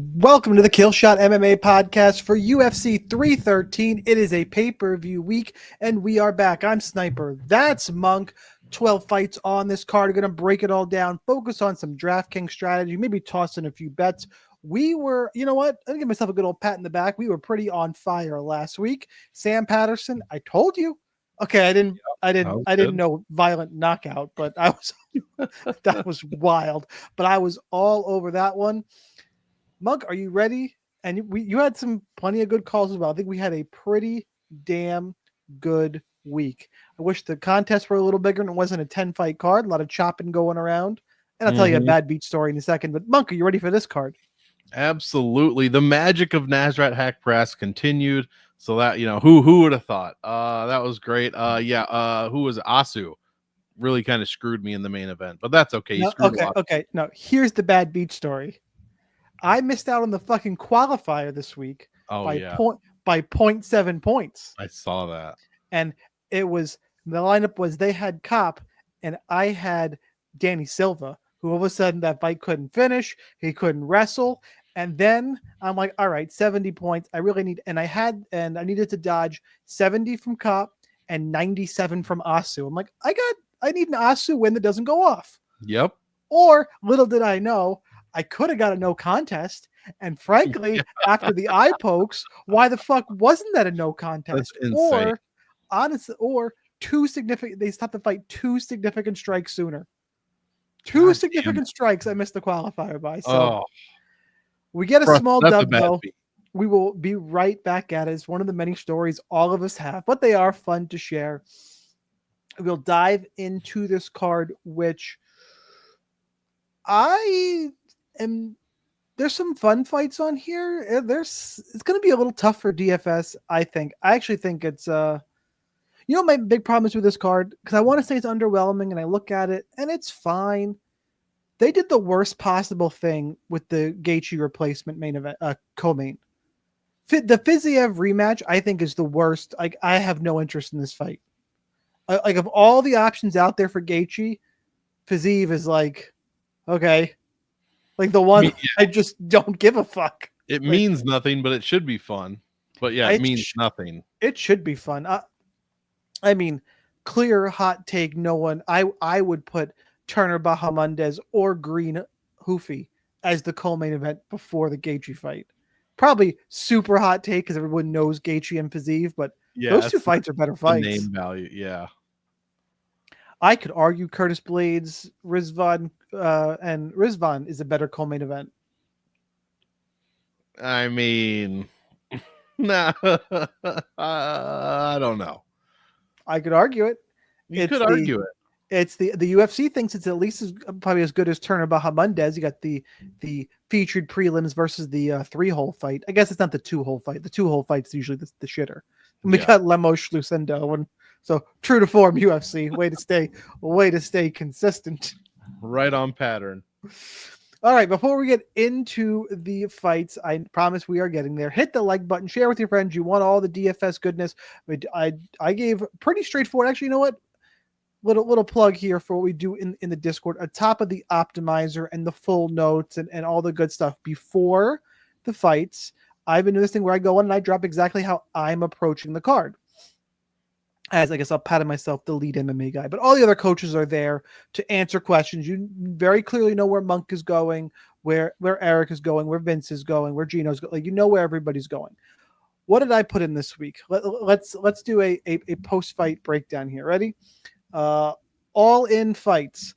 Welcome to the Killshot MMA podcast for UFC 313. It is a pay-per-view week, and we are back. I'm Sniper. That's Monk. 12 fights on this card. We're going to break it all down, focus on some DraftKings strategy, maybe toss in a few bets. We were, you know what? I'll give myself a good old pat in the back. We were pretty on fire last week. Sam Patterson, I told you. Okay, I didn't know violent knockout, but I was that was wild. But I was all over that one. Monk, are you ready? And you had plenty of good calls as well. I think we had a pretty damn good week. I wish the contests were a little bigger and it wasn't a 10-fight card. A lot of chopping going around. And I'll tell you a bad beat story in a second. But Monk, are you ready for this card? Absolutely. The magic of Nasrat Hack Press continued. So that, who would have thought? That was great. Who was Asu? Really kind of screwed me in the main event, but that's okay. Okay. No, here's the bad beat story. I missed out on the fucking qualifier this week by 0.7 points. I saw that. And the lineup was they had Cop and I had Danny Silva, who all of a sudden that fight couldn't finish. He couldn't wrestle. And then I'm like, all right, 70 points. I really need, and I needed to dodge 70 from Cop and 97 from Asu. I'm like, I need an Asu win that doesn't go off. Yep. Or little did I know, I could have got a no contest. And frankly, after the eye pokes, why the fuck wasn't that a no contest? That's insane. They stopped the fight 2 significant strikes sooner. Two significant strikes I missed the qualifier by. So we get a small dub though. We will be right back at it. It's one of the many stories all of us have, but they are fun to share. We'll dive into this card, which there's some fun fights on here. It's going to be a little tough for DFS, I think. I actually think it's my big problem is with this card, because I want to say it's underwhelming, and I look at it and it's fine. They did the worst possible thing with the Gaethje replacement main event, co-main. The Fiziev rematch, I think, is the worst. I have no interest in this fight. Of all the options out there for Gaethje, Fiziev is okay. The one I just don't give a fuck. It means nothing, but it should be fun. But yeah, it means nothing. It should be fun. I mean, clear hot take. No one. I would put Turner Bahamondes or Green Hoofy as the co-main event before the Gaethje fight. Probably super hot take because everyone knows Gaethje and Fiziev, but those two fights are better fights. Name value, yeah. I could argue Curtis Blades, Rizvan, and Rizvan is a better co-main event. I mean, nah, I don't know. I could argue it. You could argue it. It's the UFC thinks it's at least probably as good as Turner Bahamondes. You got the featured prelims versus the 3-hole fight. I guess it's not the 2-hole fight. The 2-hole fight's usually the shitter. And we got Lemos Lucendo, and so true to form UFC. Way to stay consistent. Right on pattern. All right, before we get into the fights, I promise we are getting there. Hit the like button, share with your friends. You want all the DFS goodness. I gave pretty straightforward. Actually, you know what? Little plug here for what we do in the Discord. Atop of the optimizer and the full notes and all the good stuff before the fights, I've been doing this thing where I go on and I drop exactly how I'm approaching the card. As I guess I'll pat myself the lead MMA guy, but all the other coaches are there to answer questions. You very clearly know where Monk is going, where Eric is going, where Vince is going, where Gino's going. You know where everybody's going. What did I put in this week? Let's do a post-fight breakdown here. Ready? All in fights.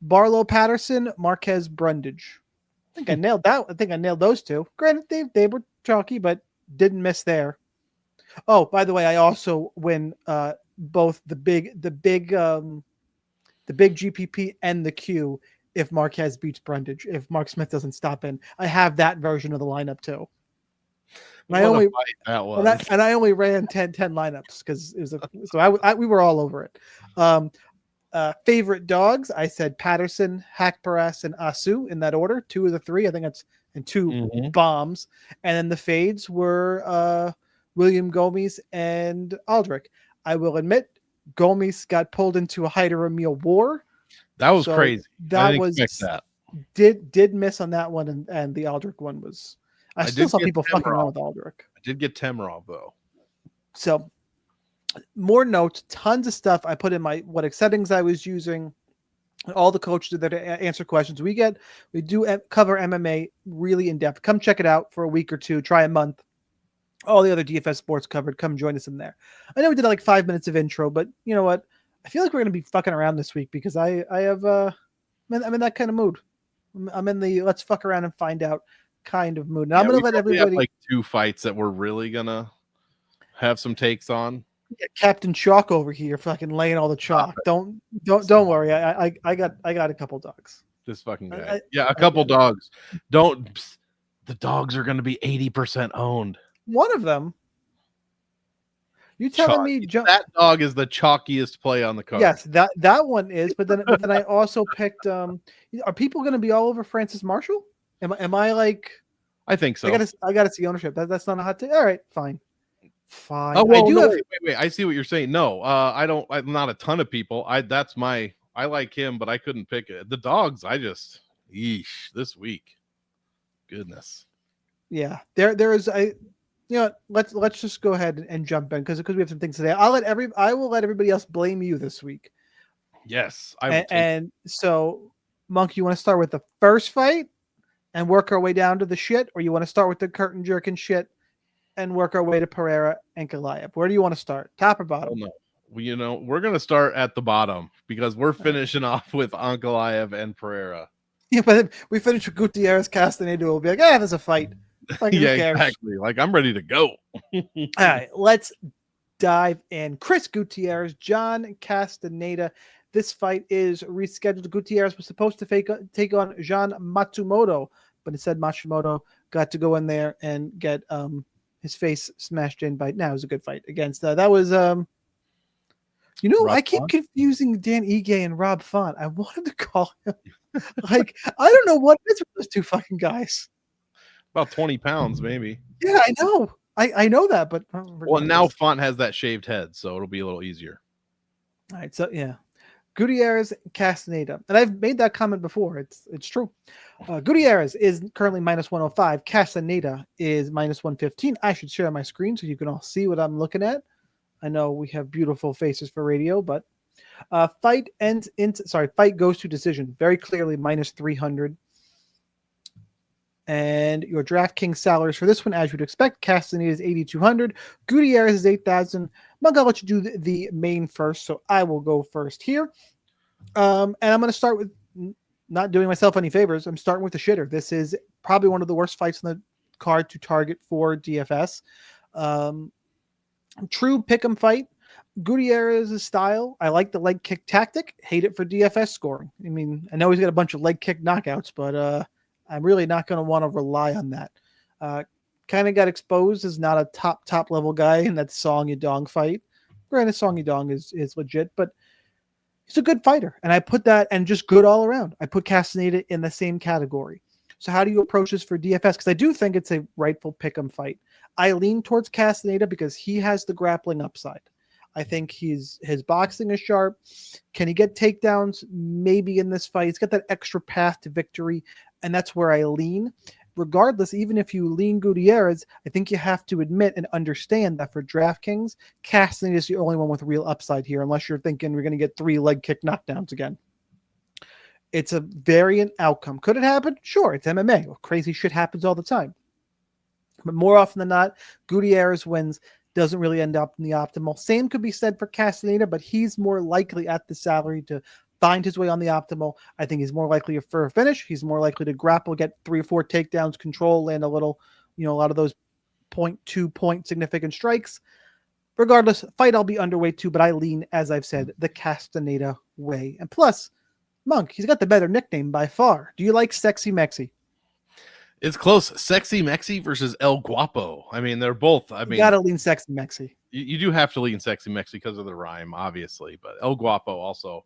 Barlow Patterson, Marquez Brundage. I think I nailed that. I think I nailed those two. Granted, they were chalky, but didn't miss there. Oh, by the way, I also win both the big GPP and the Q if Marquez beats Brundage. If Mark Smith doesn't stop in, I have that version of the lineup too. And I only ran 10 lineups because it was we were all over it. Favorite dogs, I said Patterson, Hackparas, and Asu in that order. 2 of the 3, I think that's, and 2 bombs. And then the fades were William Gomes and Aldrich. I will admit, Gomes got pulled into a Hyder Emil war. That was crazy. I didn't expect that. did miss on that one, and the Aldrich one was. I still did saw get people fucking Temerov. around with Aldrich. I did get Temerov though. So more notes, tons of stuff. I put in what settings I was using. All the coaches that answer questions. We do cover MMA really in depth. Come check it out for a week or two. Try a month. All the other DFS sports covered. Come join us in there. I know we did like 5 minutes of intro, but you know what? I feel like we're gonna be fucking around this week because I'm in that kind of mood. I'm in the let's fuck around and find out kind of mood. And I'm gonna let everybody have like 2 fights that we're really gonna have some takes on. Yeah, Captain Chalk over here, fucking laying all the chalk. Don't worry. I got a couple dogs. This fucking guy. A couple dogs. The dogs are gonna be 80% owned. One of them. You telling me that dog is the chalkiest play on the card? Yes, that one is. But then I also picked. Are people going to be all over Francis Marshall? Am I like? I think so. I gotta see ownership. That's not a hot take. All right, fine. Oh well, wait. I see what you're saying. No, I'm not a ton of people. I like him, but I couldn't pick it. The dogs. This week. Goodness. Yeah, there is let's just go ahead and jump in because we have some things today. I will let everybody else blame you this week. Yes, so Monk, you want to start with the first fight and work our way down to the shit, or you want to start with the curtain jerking shit and work our way to Pereira and Goliath? Where do you want to start? Top or bottom? No. We're gonna start at the bottom because we're finishing off with Ankalaev and Pereira. Yeah, but then we finish with Gutierrez Castaneda. We'll be like, there's a fight. Like, yeah, exactly. Like I'm ready to go. All right, let's dive in. Chris Gutierrez, John Castaneda. This fight is rescheduled. Gutierrez was supposed to take on Jean Matsumoto, but instead Matsumoto got to go in there and get his face smashed in by. Now it was a good fight against that was Rob I keep Font? confusing Dan Ige and Rob Font. I wanted to call him like I don't know what it is with those two fucking guys. About 20 pounds, maybe. Yeah, I know. I know that, but now Font has that shaved head, so it'll be a little easier. All right, so yeah. Gutierrez Castaneda. And I've made that comment before. It's true. Gutierrez is currently minus 105. Castaneda is minus 115. I should share my screen so you can all see what I'm looking at. I know we have beautiful faces for radio, but fight goes to decision. Very clearly minus 300. And your DraftKings salaries for this one, as you'd expect, Castaneda is 8,200. Gutierrez is 8,000. Mug, I'll let you do the main first, so I will go first here. And I'm going to start with not doing myself any favors. I'm starting with the shitter. This is probably one of the worst fights on the card to target for DFS. True pick'em fight. Gutierrez's style. I like the leg kick tactic. Hate it for DFS scoring. I mean, I know he's got a bunch of leg kick knockouts, but I'm really not going to want to rely on that. Kind of got exposed as not a top level guy in that Song Yadong fight. Granted, Song Yadong is legit, but he's a good fighter. And I put that and just good all around. I put Castaneda in the same category. So how do you approach this for DFS? Because I do think it's a rightful pick'em fight. I lean towards Castaneda because he has the grappling upside. I think his boxing is sharp. Can he get takedowns? Maybe in this fight. He's got that extra path to victory, and that's where I lean. Regardless, even if you lean Gutierrez, I think you have to admit and understand that for DraftKings, Castaneda is the only one with real upside here, unless you're thinking we're going to get 3 leg kick knockdowns again. It's a variant outcome. Could it happen? Sure, it's MMA. Well, crazy shit happens all the time. But more often than not, Gutierrez wins. Doesn't really end up in the optimal. Same could be said for Castaneda, but he's more likely at the salary to find his way on the optimal. I think he's more likely for a finish. He's more likely to grapple, get 3 or 4 takedowns, control, land a little, a lot of those 0.2 point significant strikes. Regardless, fight I'll be underweight too, but I lean, as I've said, the Castaneda way. And plus, Monk, he's got the better nickname by far. Do you like Sexy Mexi? It's close. Sexy Mexi versus El Guapo. I mean, they're both. You gotta lean Sexy Mexi. You do have to lean Sexy Mexi because of the rhyme, obviously. But El Guapo also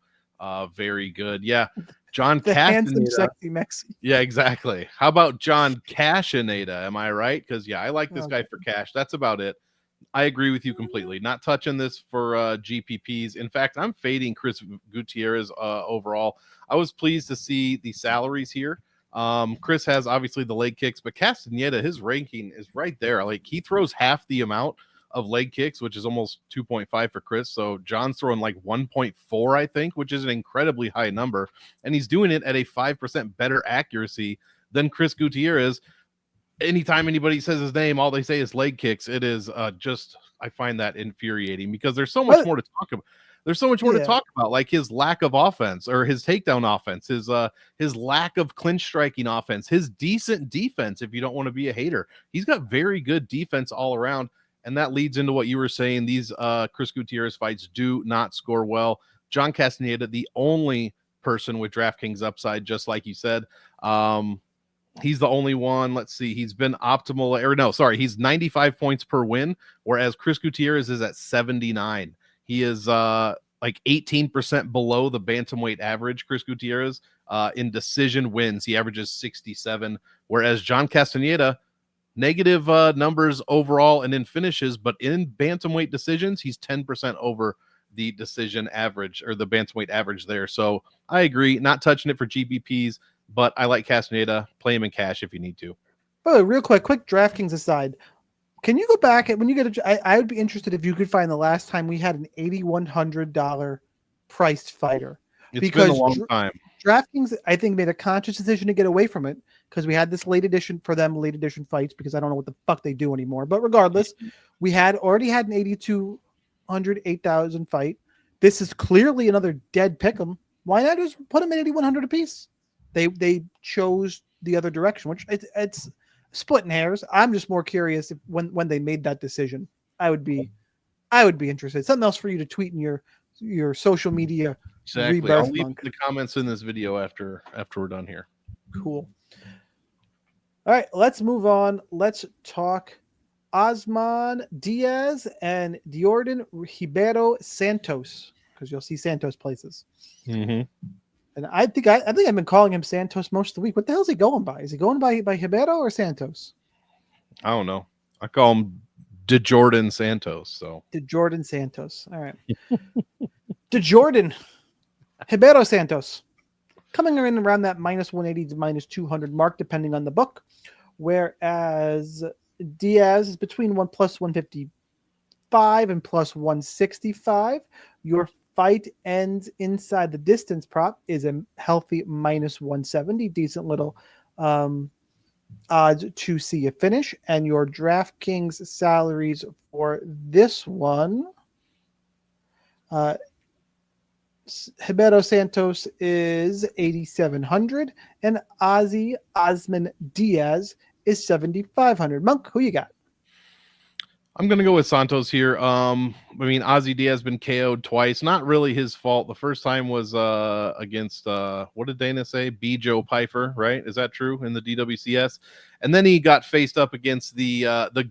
very good. Yeah, John the Castaneda. Handsome Sexy Mexi. Yeah, exactly. How about John Castaneda? Am I right? Because I like this guy for cash. That's about it. I agree with you completely. Not touching this for GPPs. In fact, I'm fading Chris Gutierrez overall. I was pleased to see the salaries here. Chris has obviously the leg kicks, but Castaneda, his ranking is right there. Like, he throws half the amount of leg kicks, which is almost 2.5 for Chris. So John's throwing like 1.4, I think, which is an incredibly high number. And he's doing it at a 5% better accuracy than Chris Gutierrez. Anytime anybody says his name, all they say is leg kicks. It is just, I find that infuriating because there's so much more to talk about. There's so much more to talk about, like his lack of offense or his takedown offense, his lack of clinch striking offense, his decent defense. If you don't want to be a hater, he's got very good defense all around. And that leads into what you were saying. These Chris Gutierrez fights do not score well. John Castaneda, the only person with DraftKings upside, just like you said. He's the only one. Let's see. He's been optimal. Or no, sorry. He's 95 points per win, whereas Chris Gutierrez is at 79. He is like 18% below the bantamweight average. Chris Gutierrez in decision wins, he averages 67, whereas John Castaneda, negative numbers overall and in finishes, but in bantamweight decisions, he's 10% over the decision average or the bantamweight average there. So I agree, not touching it for GBPs, but I like Castaneda. Play him in cash if you need to. Oh, real quick DraftKings aside, can you go back when you get I would be interested if you could find the last time we had an $8,100 priced fighter. It's been a long time. DraftKings, I think, made a conscious decision to get away from it because we had this late edition fights, because I don't know what the fuck they do anymore. But regardless, we already had an 8,200, 8,000 fight. This is clearly another dead pick'em. Why not just put them at 8,100 apiece? They chose the other direction, which it's splitting hairs. I'm just more curious if when they made that decision. I would be interested. Something else for you to tweet in your social media. Exactly. I'll leave the comments in this video after we're done here. Cool. All right, let's move on. Let's talk Osman Diaz and Jordan Ribeiro Santos, because you'll see Santos places. Mm-hmm. And I think I've been calling him Santos most of the week. What the hell is he going by? Is he going by Ribeiro or Santos? I don't know. I call him DeJordan Santos. So DeJordan Santos. All right. DeJordan Ribeiro Santos coming in around that minus 180 to minus 200 mark, depending on the book. Whereas Diaz is between plus 155 and plus 165. Your fight ends inside the distance prop is a healthy minus 170. Decent little odds to see a finish. And your DraftKings salaries for this one, Ribeiro Santos is 8,700 and Osman Diaz is 7,500. Monk, who you got? I'm going to go with Santos here. I mean, Ozzy Diaz has been KO'd twice. Not really his fault. The first time was against, what did Dana say? B. Joe Pfeiffer, right? Is that true in the DWCS? And then he got faced up against the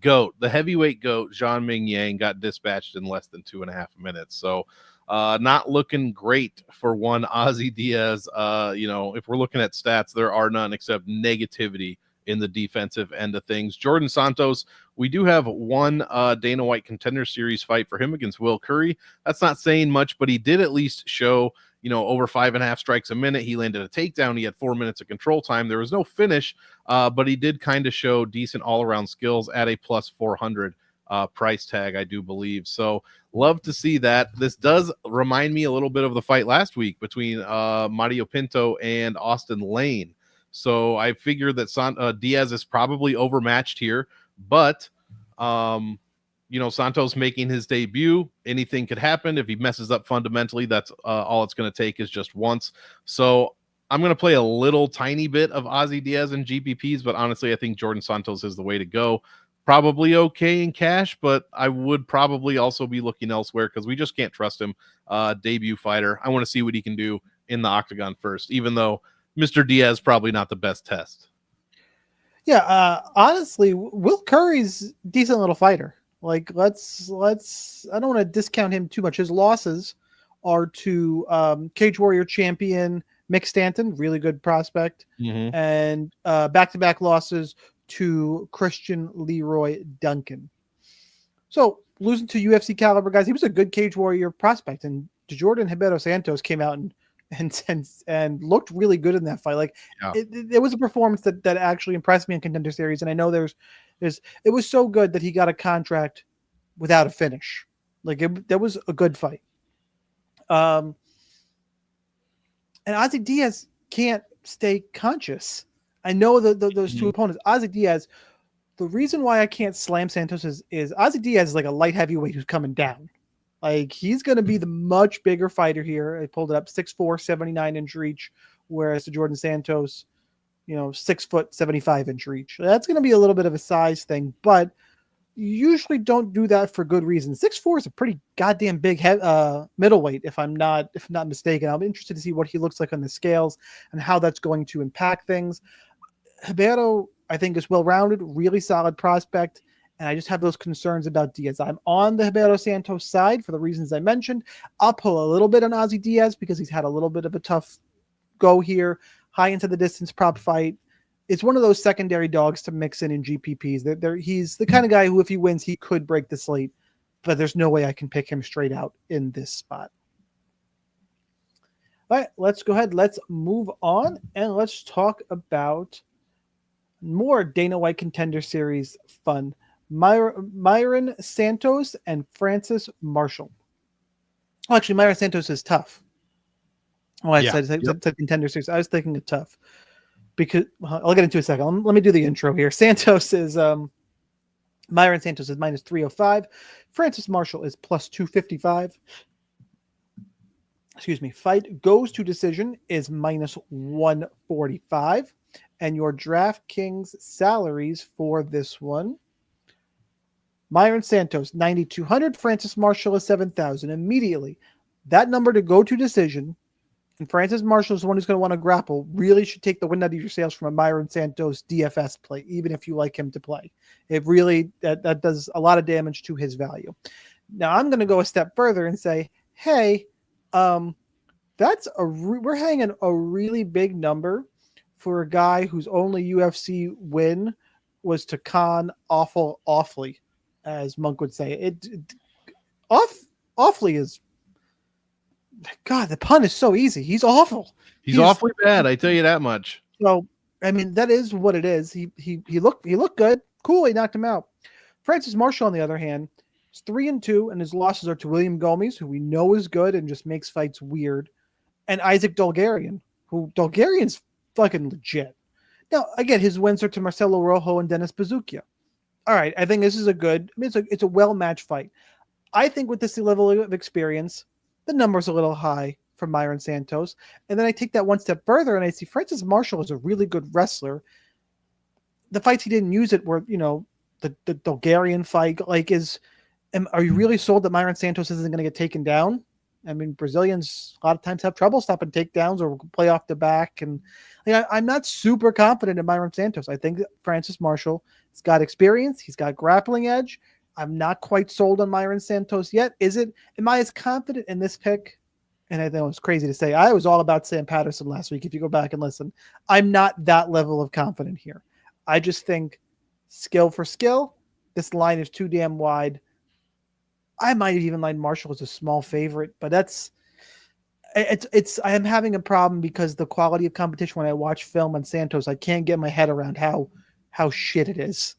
GOAT, the heavyweight GOAT, Zhang Ming Yang, got dispatched in less than 2.5 minutes. So not looking great for one Ozzy Diaz. If we're looking at stats, there are none except negativity in the defensive end of things. Jordan Santos, we do have one Dana White Contender Series fight for him against Will Curry. That's not saying much, but he did at least show, over 5.5 strikes a minute. He landed a takedown. He had 4 minutes of control time. There was no finish, but he did kind of show decent all-around skills at a plus 400 price tag, I do believe. So love to see that. This does remind me a little bit of the fight last week between Mario Pinto and Austin Lane. So I figure that Diaz is probably overmatched here, but Santos making his debut, anything could happen. If he messes up fundamentally, that's all it's going to take is just once. So I'm going to play a little tiny bit of Ozzy Diaz and GPPs, but honestly, I think Jordan Santos is the way to go. Probably okay in cash, but I would probably also be looking elsewhere because we just can't trust him. Debut fighter. I want to see what he can do in the octagon first, even though Mr. Diaz probably not the best test. Yeah, honestly, Will Curry's decent little fighter. Like, let's. I don't want to discount him too much. His losses are to Cage Warrior champion Mick Stanton, really good prospect, and back-to-back losses to Christian Leroy Duncan. So losing to UFC caliber guys, he was a good Cage Warrior prospect, and Jordan Ribeiro Santos came out and and looked really good in that fight. Like Yeah. it was a performance that actually impressed me in Contender Series, and I know there's it was so good that he got a contract without a finish. Like that was a good fight. And Ozzy Diaz can't stay conscious. I know that those two opponents, Ozzy Diaz. The reason why I can't slam Santos is Ozzy Diaz is like a light heavyweight who's coming down. Like he's going to be the much bigger fighter here. I pulled it up, 6'4", 79-inch reach, whereas the Jordan Santos, 6 foot, 75-inch reach. That's going to be a little bit of a size thing, but you usually don't do that for good reason. 6'4" is a pretty goddamn big middleweight, if I'm not mistaken. I'm interested to see what he looks like on the scales and how that's going to impact things. Ribeiro, I think, is well-rounded, really solid prospect, and I just have those concerns about Diaz. I'm on the Ribeiro Santos side for the reasons I mentioned. I'll pull a little bit on Ozzy Diaz because he's had a little bit of a tough go here, high into the distance prop fight. It's one of those secondary dogs to mix in GPPs. He's the kind of guy who, if he wins, he could break the slate, but there's no way I can pick him straight out in this spot. All right, let's go ahead. Let's move on, and let's talk about more Dana White Contender Series fun. Myron Santos and Francis Marshall. Oh, actually, Myron Santos is tough. Oh, I said Contender Series. I was thinking of tough because I'll get into it in a second. Let me do the intro here. Santos is Myron Santos is minus 305. Francis Marshall is plus 255. Excuse me. Fight goes to decision is minus 145. And your DraftKings salaries for this one. Myron Santos, 9,200. Francis Marshall is 7,000. Immediately, that number to go to decision, and Francis Marshall is the one who's going to want to grapple, really should take the wind out of your sails from a Myron Santos DFS play, even if you like him to play. It really, that does a lot of damage to his value. Now, I'm going to go a step further and say, hey, we're hanging a really big number for a guy whose only UFC win was to con awfully, as Monk would say. Awfully is, God, the pun is so easy. He's awful. He's awfully bad. I tell you that much. So, I mean, that is what it is. He looked good. Cool. He knocked him out. Francis Marshall, on the other hand, is 3-2, and his losses are to William Gomes, who we know is good and just makes fights weird, and Isaac Dolgarian, who Dolgarian's fucking legit. Now, again, his wins are to Marcelo Rojo and Dennis Bazukia. All right, I think this is it's a well-matched fight. I think with this level of experience, the number's a little high for Myron Santos. And then I take that one step further and I see Francis Marshall is a really good wrestler. The fights he didn't use it were, the Dolgarian fight, are you really sold that Myron Santos isn't going to get taken down? I mean, Brazilians a lot of times have trouble stopping takedowns or play off the back. And I'm not super confident in Myron Santos. I think that Francis Marshall has got experience. He's got grappling edge. I'm not quite sold on Myron Santos yet. Am I as confident in this pick? And I know it's crazy to say. I was all about Sam Patterson last week. If you go back and listen, I'm not that level of confident here. I just think skill for skill, this line is too damn wide. I might even line Marshall as a small favorite, but I am having a problem because the quality of competition when I watch film on Santos, I can't get my head around how shit it is.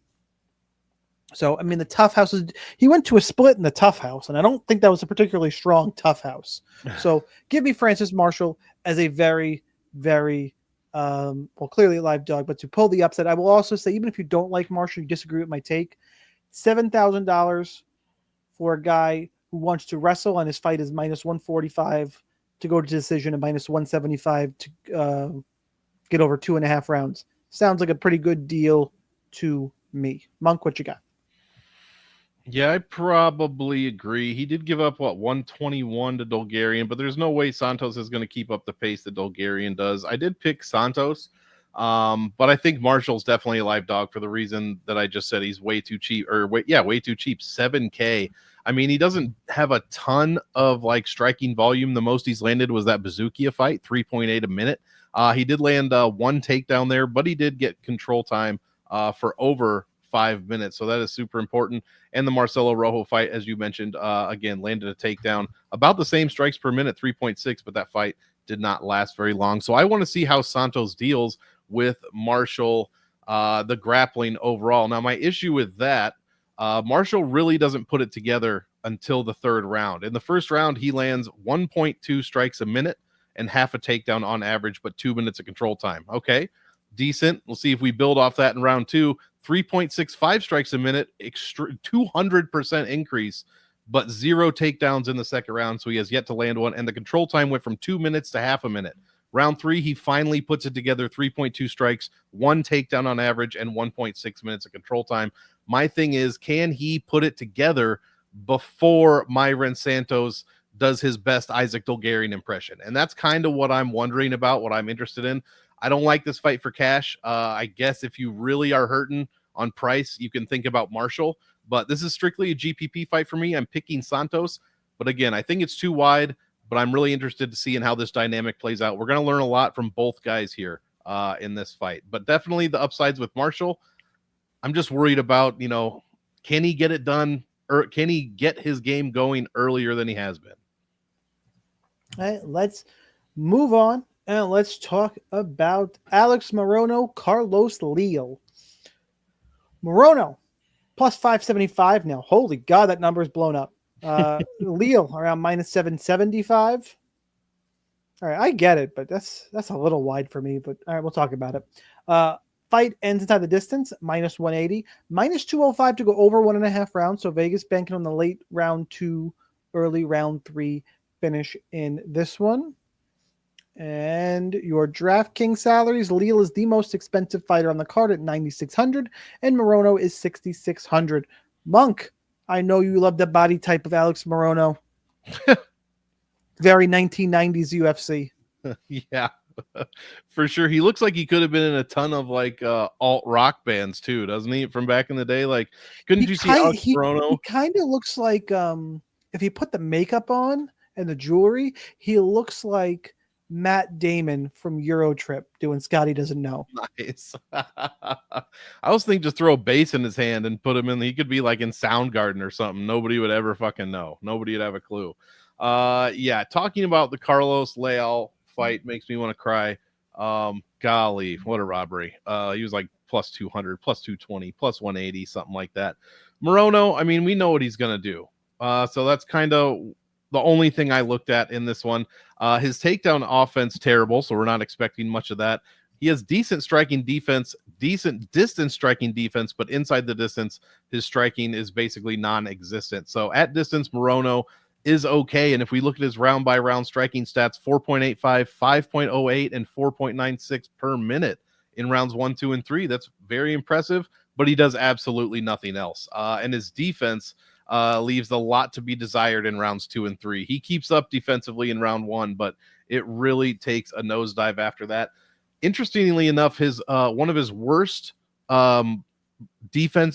So, I mean, the tough house he went to a split in the tough house, and I don't think that was a particularly strong tough house. So give me Francis Marshall as a very, very, clearly a live dog, but to pull the upset, I will also say, even if you don't like Marshall, you disagree with my take, $7,000 for a guy who wants to wrestle, and his fight is minus 145 to go to decision and minus 175 to get over 2.5 rounds. Sounds like a pretty good deal to me. Monk, what you got? Yeah, I probably agree. He did give up 121 to Dolgarian, but there's no way Santos is going to keep up the pace that Dolgarian does. I did pick Santos, but I think Marshall's definitely a live dog for the reason that I just said. He's way too cheap, way too cheap. $7K. I mean, he doesn't have a ton of striking volume. The most he's landed was that Bazukia fight, 3.8 a minute. He did land one takedown there, but he did get control time for over 5 minutes. So that is super important. And the Marcelo Rojo fight, as you mentioned, again, landed a takedown, about the same strikes per minute, 3.6, but that fight did not last very long. So I want to see how Santos deals with Marshall, the grappling overall. Now, my issue with that, Marshall really doesn't put it together until the third round. In the first round, he lands 1.2 strikes a minute and half a takedown on average, but 2 minutes of control time. Okay, decent. We'll see if we build off that in round two. 3.65 strikes a minute, 200% increase, but 0 takedowns in the second round, so he has yet to land one, and the control time went from 2 minutes to half a minute. Round three, he finally puts it together, 3.2 strikes, 1 takedown on average, and 1.6 minutes of control time. My thing is, can he put it together before Myron Santos does his best Isaac Dolgarian impression? And that's kind of what I'm wondering about, what I'm interested in. I don't like this fight for cash. I guess if you really are hurting on price, you can think about Marshall, but this is strictly a GPP fight for me. I'm picking Santos, but again, I think it's too wide, but I'm really interested to see in how this dynamic plays out. We're going to learn a lot from both guys here in this fight, but definitely the upsides with Marshall. I'm just worried about, can he get it done, or can he get his game going earlier than he has been? All right, let's move on and let's talk about Alex Morono, Carlos Leal. Morono, plus 575 now. Holy God, that number is blown up. Leal, around minus 775. All right, I get it, but that's a little wide for me, but all right, we'll talk about it. Fight ends inside the distance, minus 180. Minus 205 to go over 1.5 rounds, so Vegas banking on the late round 2, early round 3 finish in this one. And your DraftKings salaries, Leal is the most expensive fighter on the card at 9,600, and Morono is 6,600. Monk, I know you love the body type of Alex Morono. Very 1990s UFC. Yeah, for sure. He looks like he could have been in a ton of like alt rock bands too, doesn't he? From back in the day, like couldn't you see Alex Morono? He kind of looks like if he put the makeup on and the jewelry, he looks like Matt Damon from Eurotrip doing Scotty Doesn't Know. Nice. I was thinking just throw a bass in his hand and put him in. He could be like in Soundgarden or something. Nobody would ever fucking know. Nobody would have a clue. Yeah, talking about the Carlos Leal fight makes me want to cry. Golly, what a robbery. He was like plus 200, plus 220, plus 180, something like that. Morono, I mean, we know what he's gonna do. So that's kind of the only thing I looked at in this one. His takedown offense, terrible, so we're not expecting much of that. He has decent striking defense, decent distance striking defense, but inside the distance, his striking is basically non-existent. So at distance, Morono is okay. And if we look at his round-by-round striking stats, 4.85, 5.08, and 4.96 per minute in rounds 1, 2, and 3, that's very impressive, but he does absolutely nothing else. And his defense leaves a lot to be desired in rounds 2 and 3. He keeps up defensively in round 1, but it really takes a nosedive after that. Interestingly enough, his one of his worst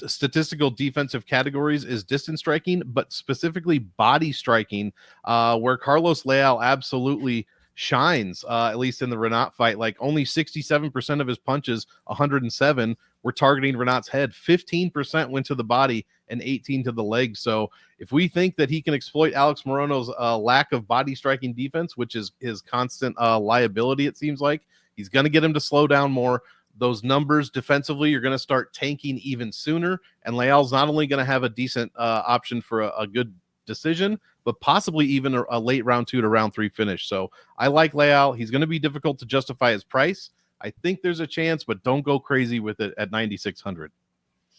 statistical defensive categories is distance striking, but specifically body striking, where Carlos Leal absolutely shines, at least in the Renat fight. Like only 67% of his punches, 107, were targeting Renat's head. 15% went to the body and 18 to the leg. So if we think that he can exploit Alex Morono's lack of body striking defense, which is his constant liability, it seems like, he's going to get him to slow down more. Those numbers defensively are going to start tanking even sooner, and Leal's not only going to have a decent option for a good decision, but possibly even a late round 2 to round 3 finish. So I like Leal. He's going to be difficult to justify his price. I think there's a chance, but don't go crazy with it at 9,600.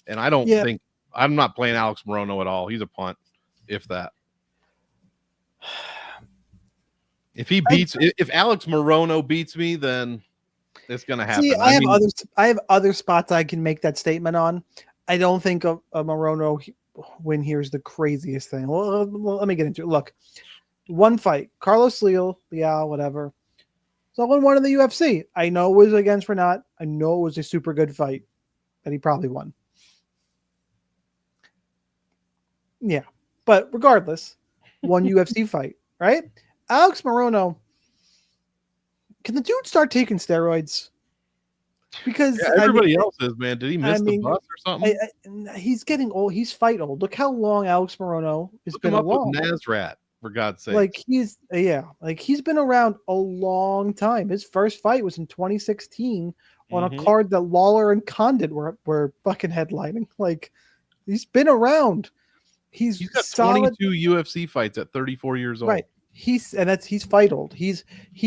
And I don't think I'm not playing Alex Morono at all. He's a punt, if that. If Alex Morono beats me, then it's going to happen. See, I have other spots I can make that statement on. I don't think a Morono win here is the craziest thing. Well, let me get into it. Look, one fight, Carlos Leal, whatever. So I won in the UFC. I know it was against Renat. I know it was a super good fight that he probably won. Yeah, but regardless, one UFC fight, right? Alex Morono, can the dude start taking steroids? Because everybody else is, man. Did he miss the bus or something? He's getting old. He's fight old. Look how long Alex Morono has been along. along. Nasrat. for God's sake. Like he's been around a long time. His first fight was in 2016 on a card that Lawler and Condit were fucking headlining. Like he's been around. He's got solid. 22 UFC fights at 34 years old. Right. He's fight old. He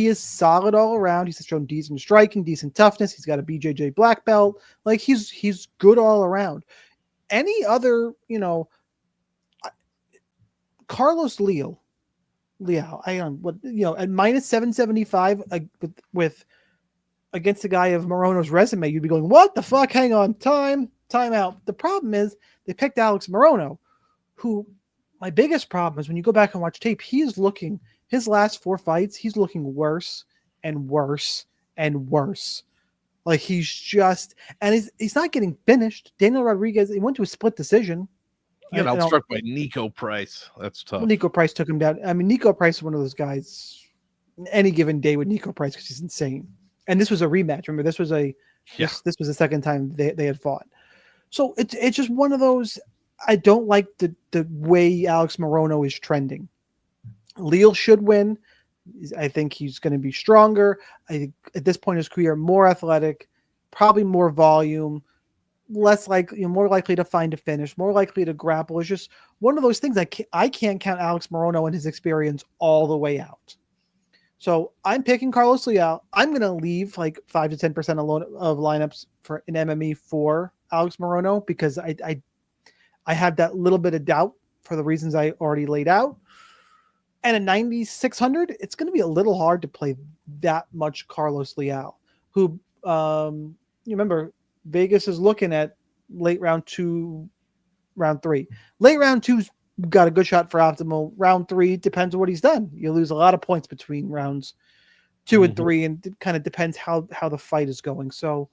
is solid all around. He's shown decent striking, decent toughness. He's got a BJJ black belt. Like he's good all around. Any other, Carlos Leal, at minus 775 with against the guy of Morono's resume, you'd be going, what the fuck? Hang on, time out. The problem is they picked Alex Morono, who my biggest problem is when you go back and watch tape, his last 4 fights, he's looking worse and worse and worse. Like he's not getting finished. Daniel Rodriguez, he went to a split decision. He got outstruck by Nico Price. That's tough. Nico Price took him down. I mean, Nico Price is one of those guys. Any given day with Nico Price because he's insane. And this was a rematch. Remember, this was this was the second time they had fought. So it's just one of those. I don't like the way Alex Morono is trending. Leal should win. I think he's going to be stronger. I think at this point in his career, more athletic, probably more volume, less likely, more likely to find a finish, more likely to grapple. It's just one of those things I can't count Alex Morono and his experience all the way out. So I'm picking Carlos Leal. I'm going to leave like 5 to 10% of lineups for an MME for Alex Morono because I have that little bit of doubt for the reasons I already laid out. And at 9,600, it's going to be a little hard to play that much Carlos Leal, who you remember Vegas is looking at late round 2, round 3. Late round 2's got a good shot for optimal. Round 3 depends on what he's done. You lose a lot of points between rounds 2 and 3, and it kind of depends how the fight is going. So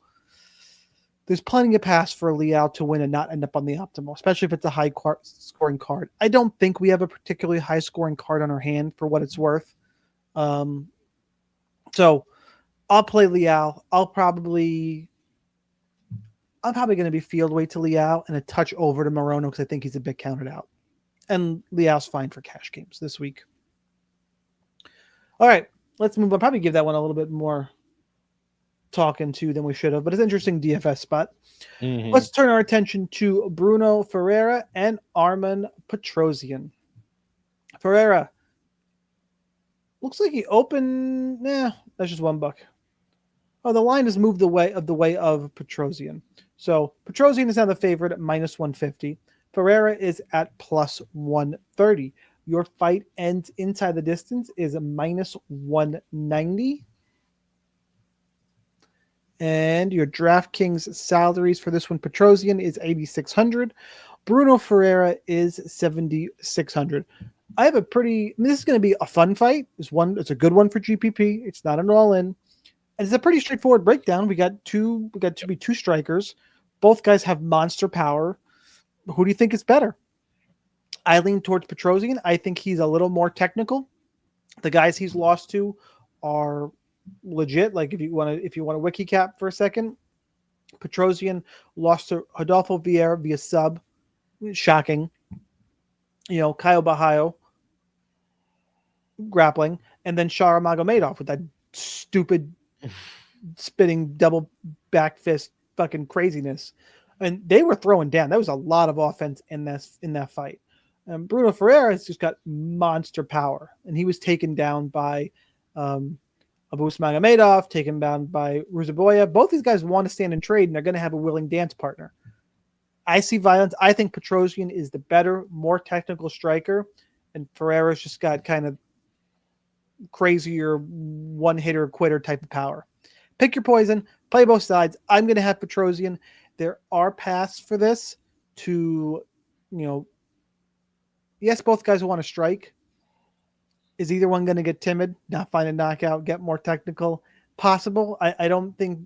there's plenty of paths for Leal to win and not end up on the optimal, especially if it's a high scoring card. I don't think we have a particularly high scoring card on our hand for what it's worth. So I'll play Leal. I'm probably going to be field weight to Leal and a touch over to Morono because I think he's a bit counted out. And Leal's fine for cash games this week. All right, let's move on. Probably give that one a little bit more talking to than we should have, but it's an interesting DFS spot. Let's turn our attention to Bruno Ferreira and Arman Petrosyan. Ferreira looks like he opened. That's just $1. Oh, the line has moved the way of Petrosyan. So Petrosyan is now the favorite at minus 150. Ferreira is at plus 130. Your fight ends inside the distance is a minus 190. And your DraftKings salaries for this one, Petrosyan is 8,600. Bruno Ferreira is 7,600. This is going to be a fun fight. It's a good one for GPP. It's not an all-in. And it's a pretty straightforward breakdown. We got two strikers. Both guys have monster power. Who do you think is better? I lean towards Petrosyan. I think he's a little more technical. The guys he's lost to are legit. Like if you want to wiki cap for a second, Petrosyan lost to Rodolfo Vieira via sub. Shocking. Kyle Bahayo grappling, and then Shara Magomedov with that stupid spitting double back fist fucking craziness. And they were throwing down. That was a lot of offense in that fight. Bruno Ferreira has just got monster power, and he was taken down by Abus Magomedov, taken down by Ruzaboya. Both these guys want to stand and trade, and they're going to have a willing dance partner. I see violence. I think Petrosyan is the better, more technical striker, and Ferreira's just got kind of crazier one-hitter quitter type of power. Pick your poison. Play both sides. I'm going to have Petrosyan. There are paths for this to, yes, both guys will want to strike. Is either one going to get timid, not find a knockout, get more technical? Possible. I don't think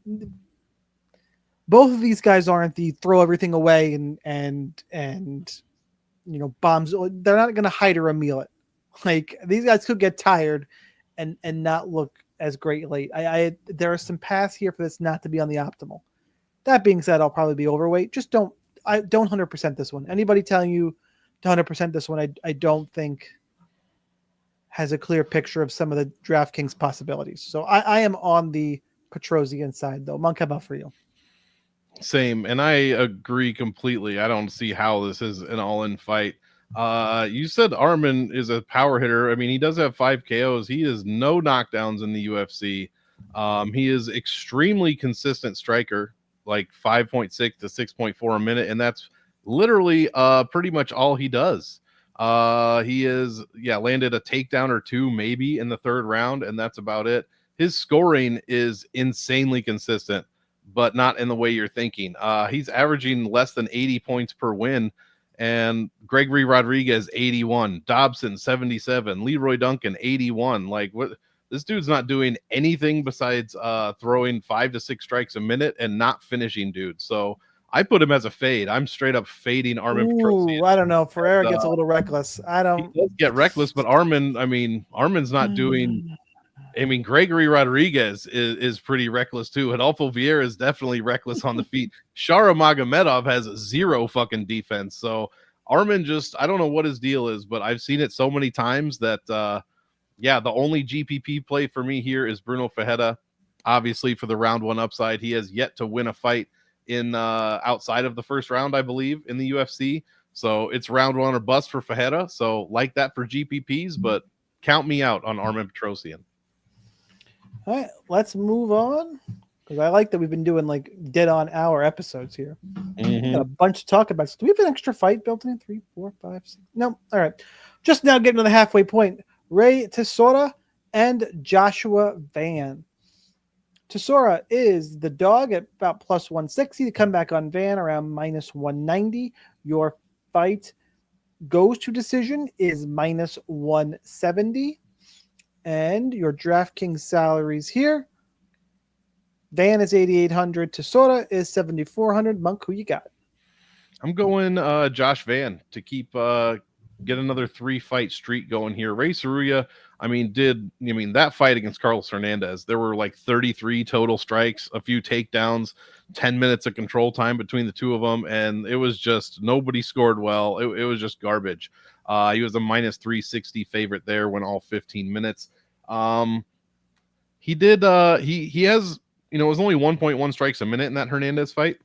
both of these guys aren't the throw everything away and bombs. They're not going to hide or meal it. Like these guys could get tired and not look as great late. There are some paths here for this not to be on the optimal. That being said, I'll probably be overweight. Just don't 100% this one. Anybody telling you to 100% this one, I don't think has a clear picture of some of the DraftKings possibilities. So I am on the Petrosian side, though. Monk, how about for you? Same, and I agree completely. I don't see how this is an all-in fight. You said Armin is a power hitter. I mean, he does have 5 KOs. He has no knockdowns in the UFC. He is extremely consistent striker, like 5.6 to 6.4 a minute, and that's literally pretty much all he does. He is landed a takedown or two maybe in the third round, and that's about it. His scoring is insanely consistent, but not in the way you're thinking. He's averaging less than 80 points per win, and Gregory Rodriguez 81, Dobson 77, Leroy Duncan 81. Like, what? This dude's not doing anything besides throwing 5 to 6 strikes a minute and not finishing dudes. So I put him as a fade. I'm straight up fading Armin Petrosian. I don't know. Ferreira gets a little reckless. I don't. He does get reckless, but Armin's not doing. I mean, Gregory Rodriguez is pretty reckless too. Adolfo Vieira is definitely reckless on the feet. Shara Magomedov has 0 fucking defense. So Armin I don't know what his deal is, but I've seen it so many times that, the only GPP play for me here is Bruno Ferreira. Obviously, for the round 1 upside, he has yet to win a fight in outside of the first round, I believe, in the UFC. So it's round 1 or bust for Ferreira. So like that for GPPs, but count me out on Armin Petrosian. All right, let's move on, because I like that we've been doing like dead on hour episodes here. Got a bunch to talk about. So do we have an extra fight built in? 3, 4, 5, 6? No. All right. Just now getting to the halfway point. Ray Tesora and Joshua Van. Tesora is the dog at about plus 160. The comeback on Van around minus 190. Your fight goes to decision is minus 170. And your DraftKings salaries here. Van is 8,800. Tesora is 7,400. Monk, who you got? I'm going Josh Van to keep get another 3-fight streak going here. Ray Saruya, that fight against Carlos Hernandez, there were like 33 total strikes, a few takedowns, 10 minutes of control time between the two of them, and it was just nobody scored well. It was just garbage. He was a minus 360 favorite there when all 15 minutes. He has, it was only 1.1 strikes a minute in that Hernandez fight.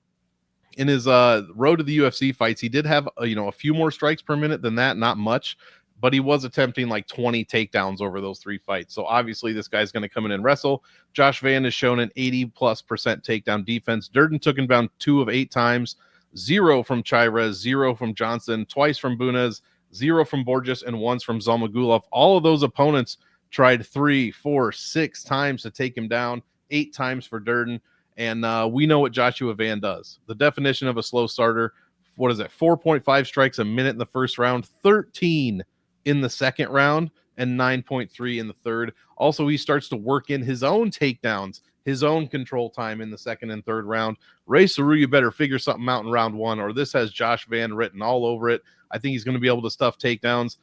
In his road to the UFC fights, he did have a few more strikes per minute than that, not much, but he was attempting like 20 takedowns over those 3 fights. So obviously this guy's going to come in and wrestle. Josh Van has shown an 80+% takedown defense. Durden took him down 2 of 8 times, 0 from Chairez, 0 from Johnson, twice from Bunez, 0 from Borges, and once from Zalmagulov. All of those opponents tried 3, 4, 6 times to take him down, 8 times for Durden. And we know what Joshua Van does. The definition of a slow starter, 4.5 strikes a minute in the first round, 13 in the second round, and 9.3 in the third. Also, he starts to work in his own takedowns, his own control time in the second and third round. Ray Saruya better figure something out in round 1, or this has Josh Van written all over it. I think he's going to be able to stuff takedowns.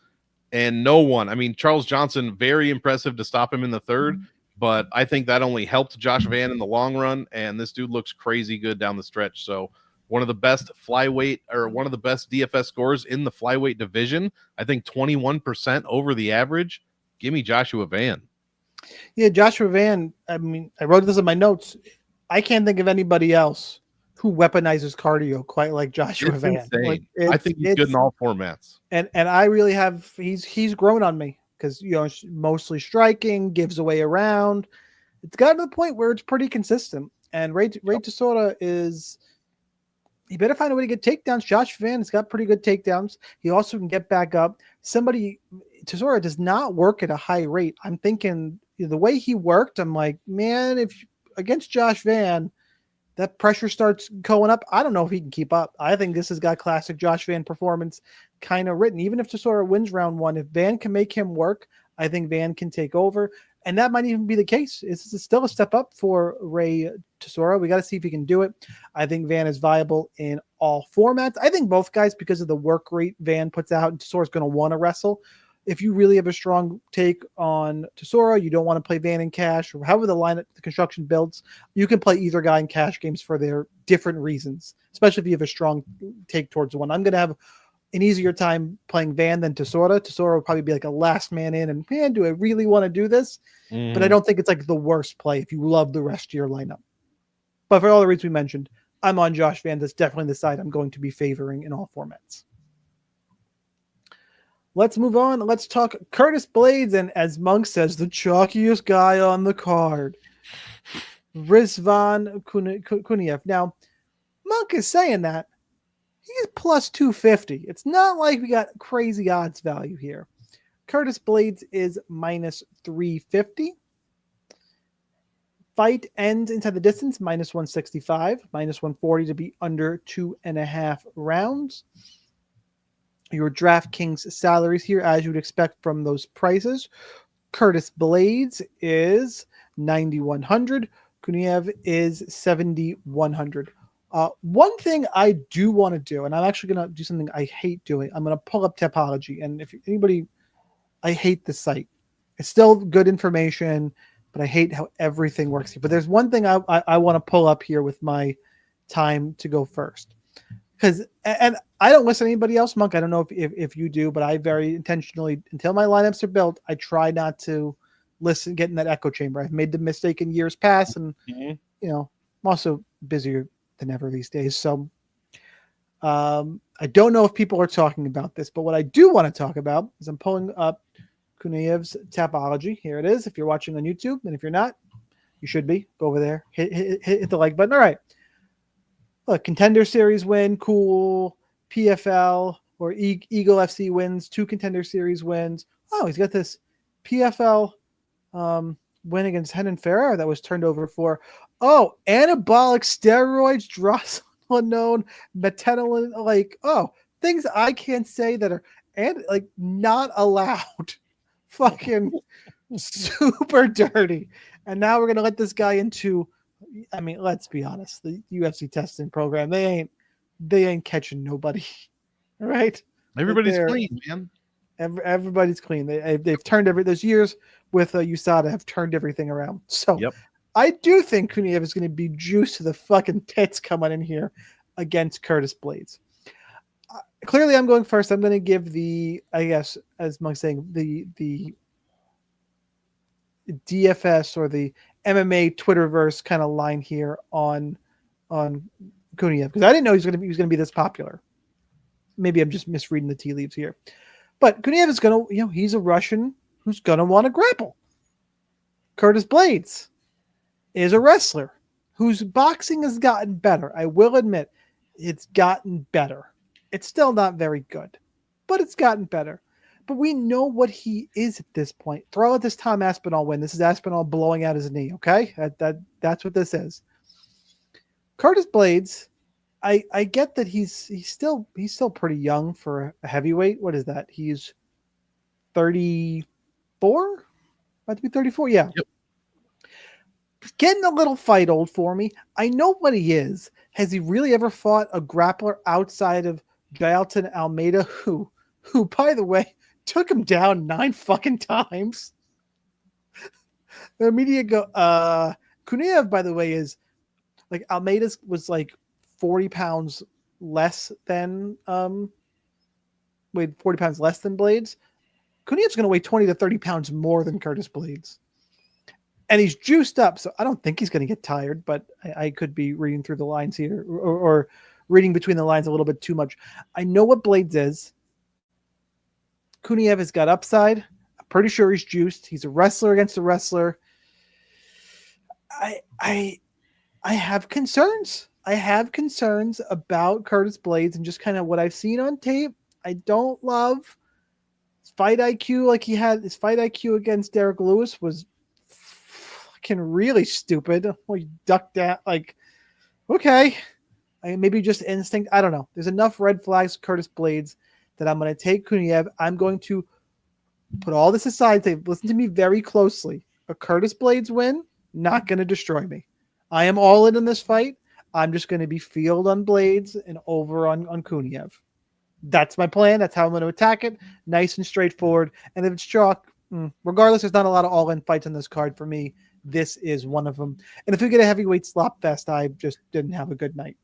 And no one, Charles Johnson, very impressive to stop him in the third. But I think that only helped Josh Van in the long run, and this dude looks crazy good down the stretch. So one of the best flyweight, or one of the best DFS scores in the flyweight division. I think 21% over the average. Give me Joshua Van. Yeah, Joshua Van, I wrote this in my notes. I can't think of anybody else who weaponizes cardio quite like Joshua Van. Like, I think he's good in all formats. And I really have, he's grown on me. Because, mostly striking, gives away around. It's gotten to the point where it's pretty consistent. And Ray Tesora is, he better find a way to get takedowns. Josh Van has got pretty good takedowns. He also can get back up. Tesora does not work at a high rate. I'm thinking the way he worked, I'm like, man, if against Josh Van, that pressure starts going up. I don't know if he can keep up. I think this has got classic Josh Van performance kind of written. Even if Tesora wins round 1, if Van can make him work, I think Van can take over. And that might even be the case. It's still a step up for Ray Tesora. We got to see if he can do it. I think Van is viable in all formats. I think both guys, because of the work rate Van puts out, and Tesora's going to want to wrestle. If you really have a strong take on Tesora, you don't want to play Van in cash, or however the construction builds, you can play either guy in cash games for their different reasons, especially if you have a strong take towards one. I'm going to have an easier time playing Van than Tesora. Tesora would probably be like a last man in, and man, do I really want to do this? But I don't think it's like the worst play if you love the rest of your lineup. But for all the reasons we mentioned, I'm on Josh Van. That's definitely the side I'm going to be favoring in all formats. Let's move on. Let's talk Curtis Blades, and as Monk says, the chalkiest guy on the card, Rizvan Kuniev. Now, Monk is saying that he's plus 250. It's not like we got crazy odds value here. Curtis Blades is minus 350. Fight ends inside the distance, minus 165, minus 140 to be under 2.5 rounds. Your DraftKings salaries here, as you would expect from those prices. Curtis Blades is 9,100. Kuniev is 7,100. One thing I do want to do, and I'm actually going to do something I hate doing. I'm going to pull up Tapology, and if anybody, I hate the site. It's still good information, but I hate how everything works here. But there's one thing I want to pull up here with my time to go first. And I don't listen to anybody else, Monk. I don't know if you do, but I very intentionally, until my lineups are built, I try not to listen, get in that echo chamber. I've made the mistake in years past, and you know, I'm also busier than ever these days. So I don't know if people are talking about this, but what I do want to talk about is I'm pulling up Kuniev's Tapology. Here it is. If you're watching on YouTube, and if you're not, you should be. Go over there, hit the like button. All right. Look, Contender Series win, cool. PFL or Eagle FC wins, 2 Contender Series wins. Oh, he's got this PFL win against Henan Ferrer that was turned over for. Oh, anabolic steroids, draws unknown, metanolin, like, oh, things I can't say that are and like not allowed. Fucking super dirty. And now we're gonna let this guy into. I mean, let's be honest. The UFC testing program, they ain't catching nobody, right? Everybody's clean, man. Everybody's clean. They've turned those years with USADA have turned everything around. So I do think Kuniev is going to be juiced to the fucking tits coming in here against Curtis Blades. Clearly, I'm going first. I'm going to give the, I guess, as Monk's saying, the DFS or the MMA Twitterverse kind of line here on Kuniev, because I didn't know he was going to be this popular. Maybe I'm just misreading the tea leaves here, but Kuniev is going to, he's a Russian who's going to want to grapple. Curtis Blades is a wrestler whose boxing has gotten better. I will admit, it's gotten better. It's still not very good, but it's gotten better. But we know what he is at this point. Throw out this Tom Aspinall win. This is Aspinall blowing out his knee, okay? That's what this is. Curtis Blades, I get that he's still pretty young for a heavyweight. What is that? He's 34? About to be 34? Yeah. Yep. Getting a little fight old for me. I know what he is. Has he really ever fought a grappler outside of Jailton Almeida, who, by the way, took him down 9 fucking times? The media go, Kuniev, by the way, is like Almeida's was like 40 pounds less than 40 pounds less than Blades. Kuniev's going to weigh 20 to 30 pounds more than Curtis Blades. And he's juiced up, so I don't think he's going to get tired, but I could be reading through the lines here or reading between the lines a little bit too much. I know what Blades is. Kuniev has got upside. I'm pretty sure he's juiced. He's a wrestler against a wrestler. I have concerns. I have concerns about Curtis Blades and just kind of what I've seen on tape. I don't love his fight IQ like he had. His fight IQ against Derek Lewis was fucking really stupid. Well, he ducked out. Like, okay. Maybe just instinct. I don't know. There's enough red flags for Curtis Blades that I'm going to take Kuniev. I'm going to put all this aside. Say, listen to me very closely. A Curtis Blades win, not going to destroy me. I am all in this fight. I'm just going to be field on Blades and over on Kuniev. That's my plan. That's how I'm going to attack it. Nice and straightforward. And if it's chalk, regardless, there's not a lot of all-in fights on this card for me. This is one of them. And if we get a heavyweight slop fest, I just didn't have a good night.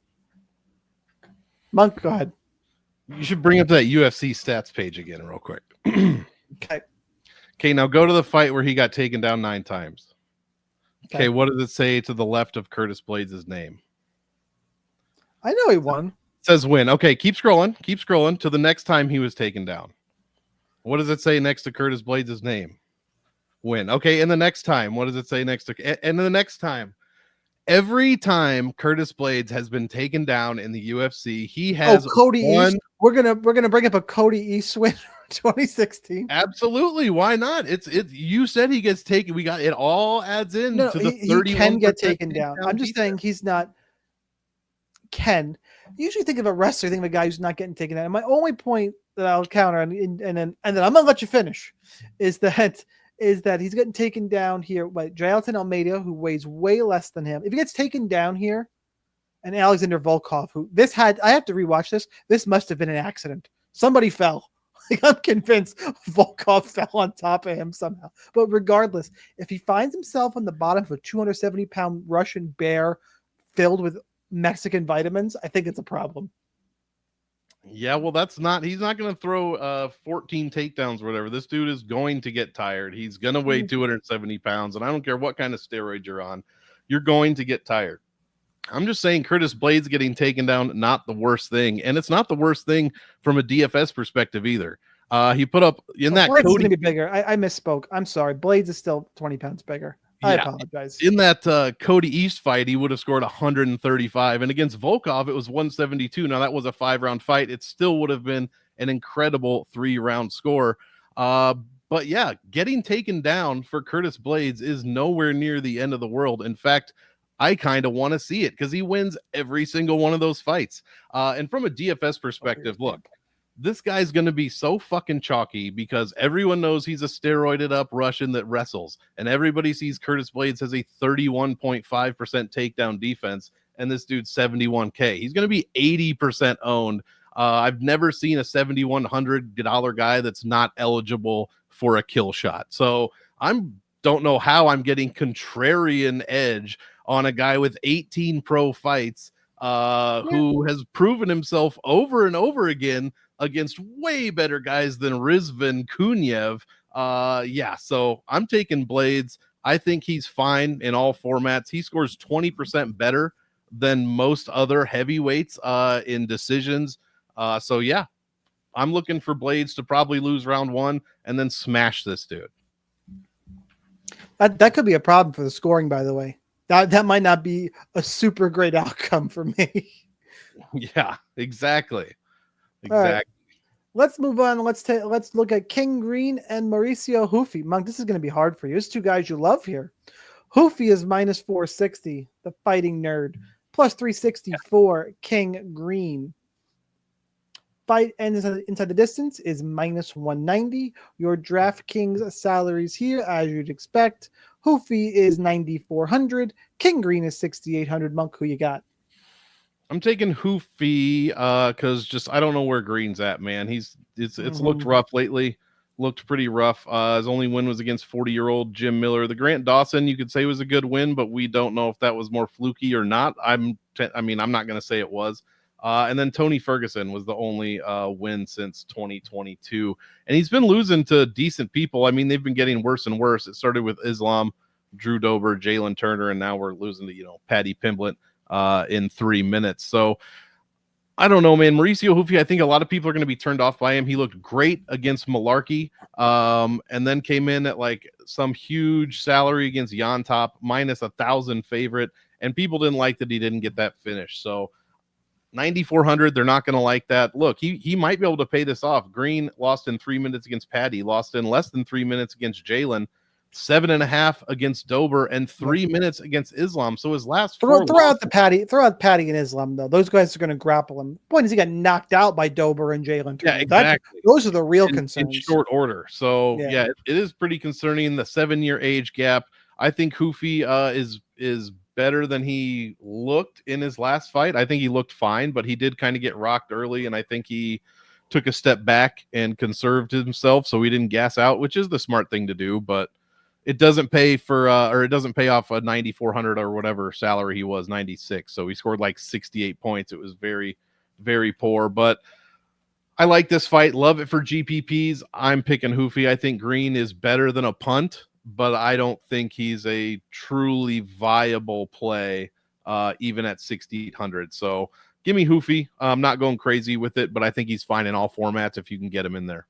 Monk, go ahead. You should bring up that UFC stats page again real quick. Okay. Okay, now go to the fight where he got taken down 9 times. Okay, Okay. what does it say to the left of Curtis Blades' name? I know he won. It says win. Okay, keep scrolling to the next time he was taken down. What does it say next to Curtis Blades' name? Win. Okay, and the next time, what does it say next to? And the next time, every time Curtis Blades has been taken down in the UFC, he has Cody won. East. We're gonna bring up a Cody East win 2016. Absolutely, why not? It's you said he gets taken. We got it all adds in No, to the he can get 31% taken down. I'm just saying he's not. Can usually think of a wrestler, think of a guy who's not getting taken down. And my only point that I'll counter and then I'm gonna let you finish is that he's getting taken down here by Jailton Almeida, who weighs way less than him. If he gets taken down here, and Alexander Volkov, who I have to rewatch this. This must have been an accident. Somebody fell. Like, I'm convinced Volkov fell on top of him somehow. But regardless, if he finds himself on the bottom of a 270-pound Russian bear filled with Mexican vitamins, I think it's a problem. Yeah, well, he's not going to throw 14 takedowns or whatever. This dude is going to get tired. He's going to weigh 270 pounds, and I don't care what kind of steroid you're on. You're going to get tired. I'm just saying Curtis Blades getting taken down, not the worst thing. And it's not the worst thing from a DFS perspective either. He put up in that Blades Cody, is going to be bigger. I misspoke. I'm sorry. Blades is still 20 pounds bigger. I apologize. In that Cody East fight, he would have scored 135. And against Volkov, it was 172. Now, that was a 5-round fight. It still would have been an incredible 3-round score. But yeah, getting taken down for Curtis Blades is nowhere near the end of the world. In fact, I kind of want to see it because he wins every single one of those fights. And from a DFS perspective, look, this guy's going to be so fucking chalky because everyone knows he's a steroided up Russian that wrestles. And everybody sees Curtis Blades has a 31.5% takedown defense. And this dude's 71K. He's going to be 80% owned. I've never seen a $7,100 guy that's not eligible for a kill shot. So don't know how I'm getting contrarian edge on a guy with 18 pro fights who has proven himself over and over again against way better guys than Rizvan Kunyev. So I'm taking Blades. I think he's fine in all formats. He scores 20% better than most other heavyweights in decisions. I'm looking for Blades to probably lose round 1 and then smash this dude. That could be a problem for the scoring, by the way. That might not be a super great outcome for me. Yeah, exactly. Right. Let's move on. Let's look at King Green and Mauricio Hoofy. Monk, this is going to be hard for you. There's 2 guys you love here. Hoofy is minus 460, the fighting nerd, plus 364, King Green. Fight ends inside the distance is minus 190. Your DraftKings salaries here, as you'd expect. Hoofy is 9,400. King Green is 6,800. Monk, who you got? I'm taking Hoofy because I don't know where Green's at, man. It's looked rough lately. Looked pretty rough. His only win was against 40-year-old Jim Miller. The Grant Dawson, you could say, was a good win, but we don't know if that was more fluky or not. I'm not going to say it was. And then Tony Ferguson was the only win since 2022. And he's been losing to decent people. I mean, they've been getting worse and worse. It started with Islam, Drew Dober, Jalen Turner, and now we're losing to, Paddy Pimblett in 3 minutes. So I don't know, man. Mauricio Hoofy, I think a lot of people are going to be turned off by him. He looked great against Malarkey, and then came in at like some huge salary against Yontop, minus 1,000 favorite, and people didn't like that he didn't get that finish. So 9,400, they're not going to like that. Look, he might be able to pay this off. Green lost in 3 minutes against Paddy, lost in less than 3 minutes against Jalen, 7.5 against Dober, and 3 minutes against Islam. So his last throw out Paddy and Islam, though. Those guys are going to grapple him. The point is, he got knocked out by Dober and Jalen. Yeah, exactly. Those are the real concerns in short order. So yeah, it is pretty concerning. The 7-year age gap. I think Hoofy is better than he looked in his last fight. I think he looked fine, but he did kind of get rocked early, and I think he took a step back and conserved himself so he didn't gas out, which is the smart thing to do. But it doesn't pay for or it doesn't pay off a 9,400 or whatever salary he was, 96. So he scored like 68 points. It was very, very poor. But I like this fight. Love it for GPPs. I'm picking Hoofy. I think Green is better than a punt, but I don't think he's a truly viable play, even at 6,800. So give me Hoofy. I'm not going crazy with it, but I think he's fine in all formats if you can get him in there.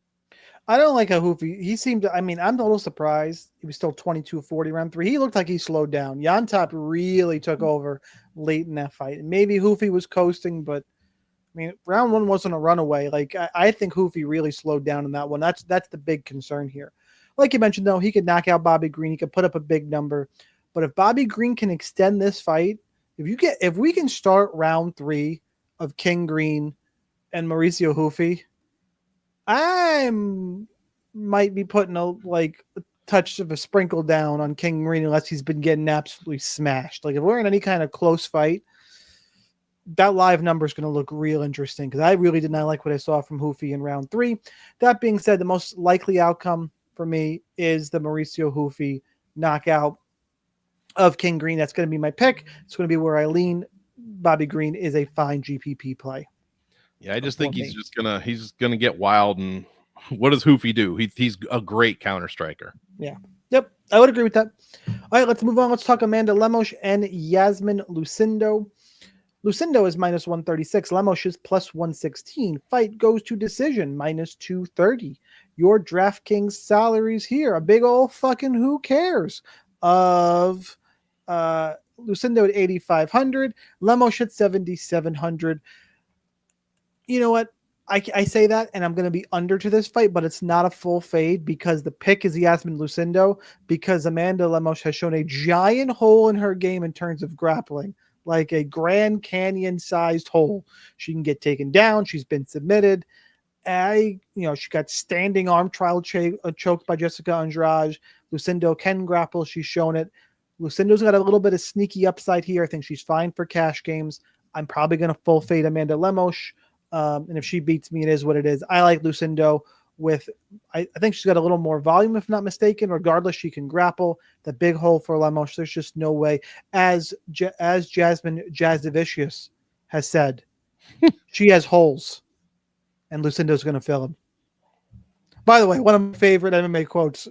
I don't like how Hoofy. He seemed to, I mean, I'm a little surprised. He was still 22-40 round 3. He looked like he slowed down. Yantop really took over late in that fight. Maybe Hoofy was coasting, but I mean, round 1 wasn't a runaway. Like I think Hoofy really slowed down in that one. That's the big concern here. Like you mentioned, though, he could knock out Bobby Green. He could put up a big number. But if Bobby Green can extend this fight, if we can start round 3 of King Green and Mauricio Hoofy, I might be putting a touch of a sprinkle down on King Green unless he's been getting absolutely smashed. Like if we're in any kind of close fight, that live number is going to look real interesting because I really did not like what I saw from Hoofy in round 3. That being said, the most likely outcome for me is the Mauricio Hoofy knockout of King Green. That's going to be my pick. It's going to be where I lean. Bobby Green is a fine GPP play. Yeah, I just think he's gonna get wild. And what does Hoofy do? He's a great counter striker. Yeah. Yep. I would agree with that. All right, let's move on. Let's talk Amanda Lemos and Yasmin Lucindo. Lucindo is minus 136. Lemos is plus 116. Fight goes to decision, minus 230. Your DraftKings salaries here. A big old fucking who cares of Lucindo at 8,500. Lemos at 7,700. You know what? I say that, and I'm going to be under to this fight, but it's not a full fade because the pick is Yasmin Lucindo because Amanda Lemos has shown a giant hole in her game in terms of grappling, like a Grand Canyon-sized hole. She can get taken down. She's been submitted. She got standing arm trial choked by Jessica Andrade. Lucindo can grapple. She's shown it. Lucindo's got a little bit of sneaky upside here. I think she's fine for cash games. I'm probably going to full fade Amanda Lemos. And if she beats me, it is what it is. I like Lucindo I think she's got a little more volume, if not mistaken. Regardless, she can grapple. The big hole for Lemos, there's just no way. As Jasmine Jazavicius has said, she has holes, and Lucindo's going to fill them. By the way, one of my favorite MMA quotes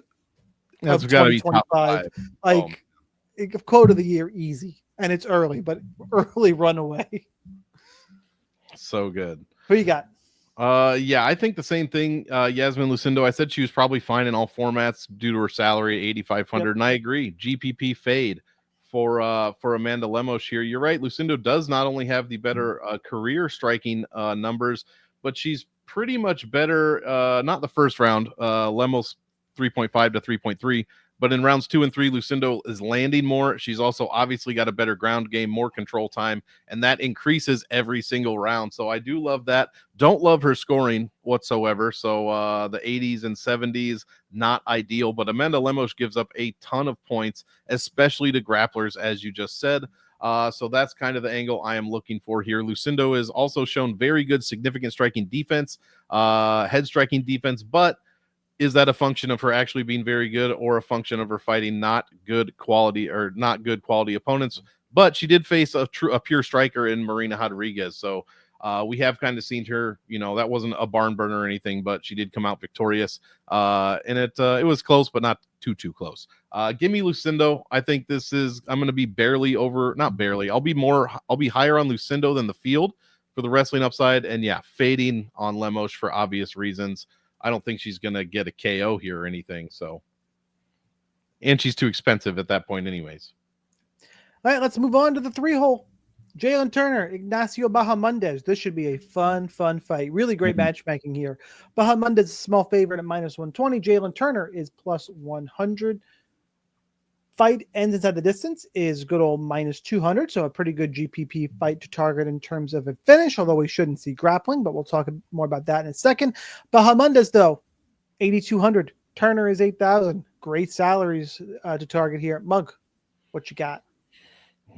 That's of got to be top 2025. Quote of the year, easy. And it's early, but early runaway. So good. Who you got? Yeah, I think the same thing. Yasmin Lucindo, I said she was probably fine in all formats due to her salary at 8,500, and I agree. GPP fade for Amanda Lemos here. You're right. Lucindo does not only have the better career striking numbers, but she's pretty much better. Not the first round. Lemos 3.5 to 3.3. But in rounds 2 and 3, Lucindo is landing more. She's also obviously got a better ground game, more control time, and that increases every single round. So I do love that. Don't love her scoring whatsoever. So the 80s and 70s, not ideal. But Amanda Lemos gives up a ton of points, especially to grapplers, as you just said. So that's kind of the angle I am looking for here. Lucindo has also shown very good, significant striking defense, head striking defense, but is that a function of her actually being very good or a function of her fighting not good quality opponents? But she did face a pure striker in Marina Rodriguez. So we have kind of seen her, that wasn't a barn burner or anything, but she did come out victorious. And it was close, but not too close. Give me Lucindo. I think I'm going to be not barely. I'll be higher on Lucindo than the field for the wrestling upside. And yeah, fading on Lemos for obvious reasons. I don't think she's going to get a KO here or anything. So, and she's too expensive at that point anyways. All right, let's move on to the 3-hole. Jalen Turner, Ignacio Bahamondes. This should be a fun fight. Really great matchmaking here. Bahamondes is a small favorite at minus 120. Jalen Turner is plus 100. Fight ends inside the distance is good old minus 200. So a pretty good GPP fight to target in terms of a finish, although we shouldn't see grappling, but we'll talk more about that in a second. Bahamondes, though, 8,200. Turner is 8,000. Great salaries to target here. Mug, what you got?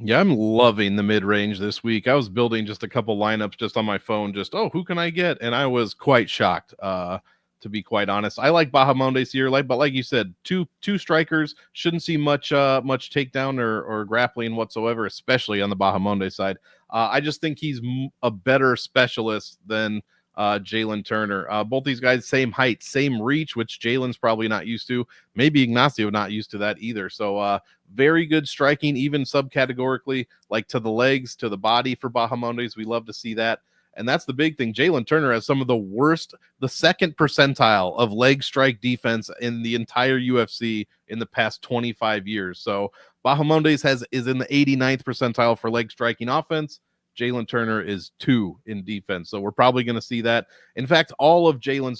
Yeah, I'm loving the mid-range this week. I was building just a couple lineups just on my phone, who can I get? And I was quite shocked, to be quite honest. I like Bahamondes here, but like you said, two strikers, shouldn't see much takedown or grappling whatsoever, especially on the Bahamondes side. I just think he's a better specialist than Jalen Turner. Both these guys, same height, same reach, which Jalen's probably not used to. Maybe Ignacio not used to that either. So very good striking, even subcategorically, like to the legs, to the body for Bahamondes. We love to see that. And that's the big thing. Jalen Turner has some of the worst, the second percentile of leg strike defense in the entire UFC in the past 25 years. So Bahamondes is in the 89th percentile for leg striking offense. Jalen Turner is 2 in defense. So we're probably going to see that. In fact, all of Jalen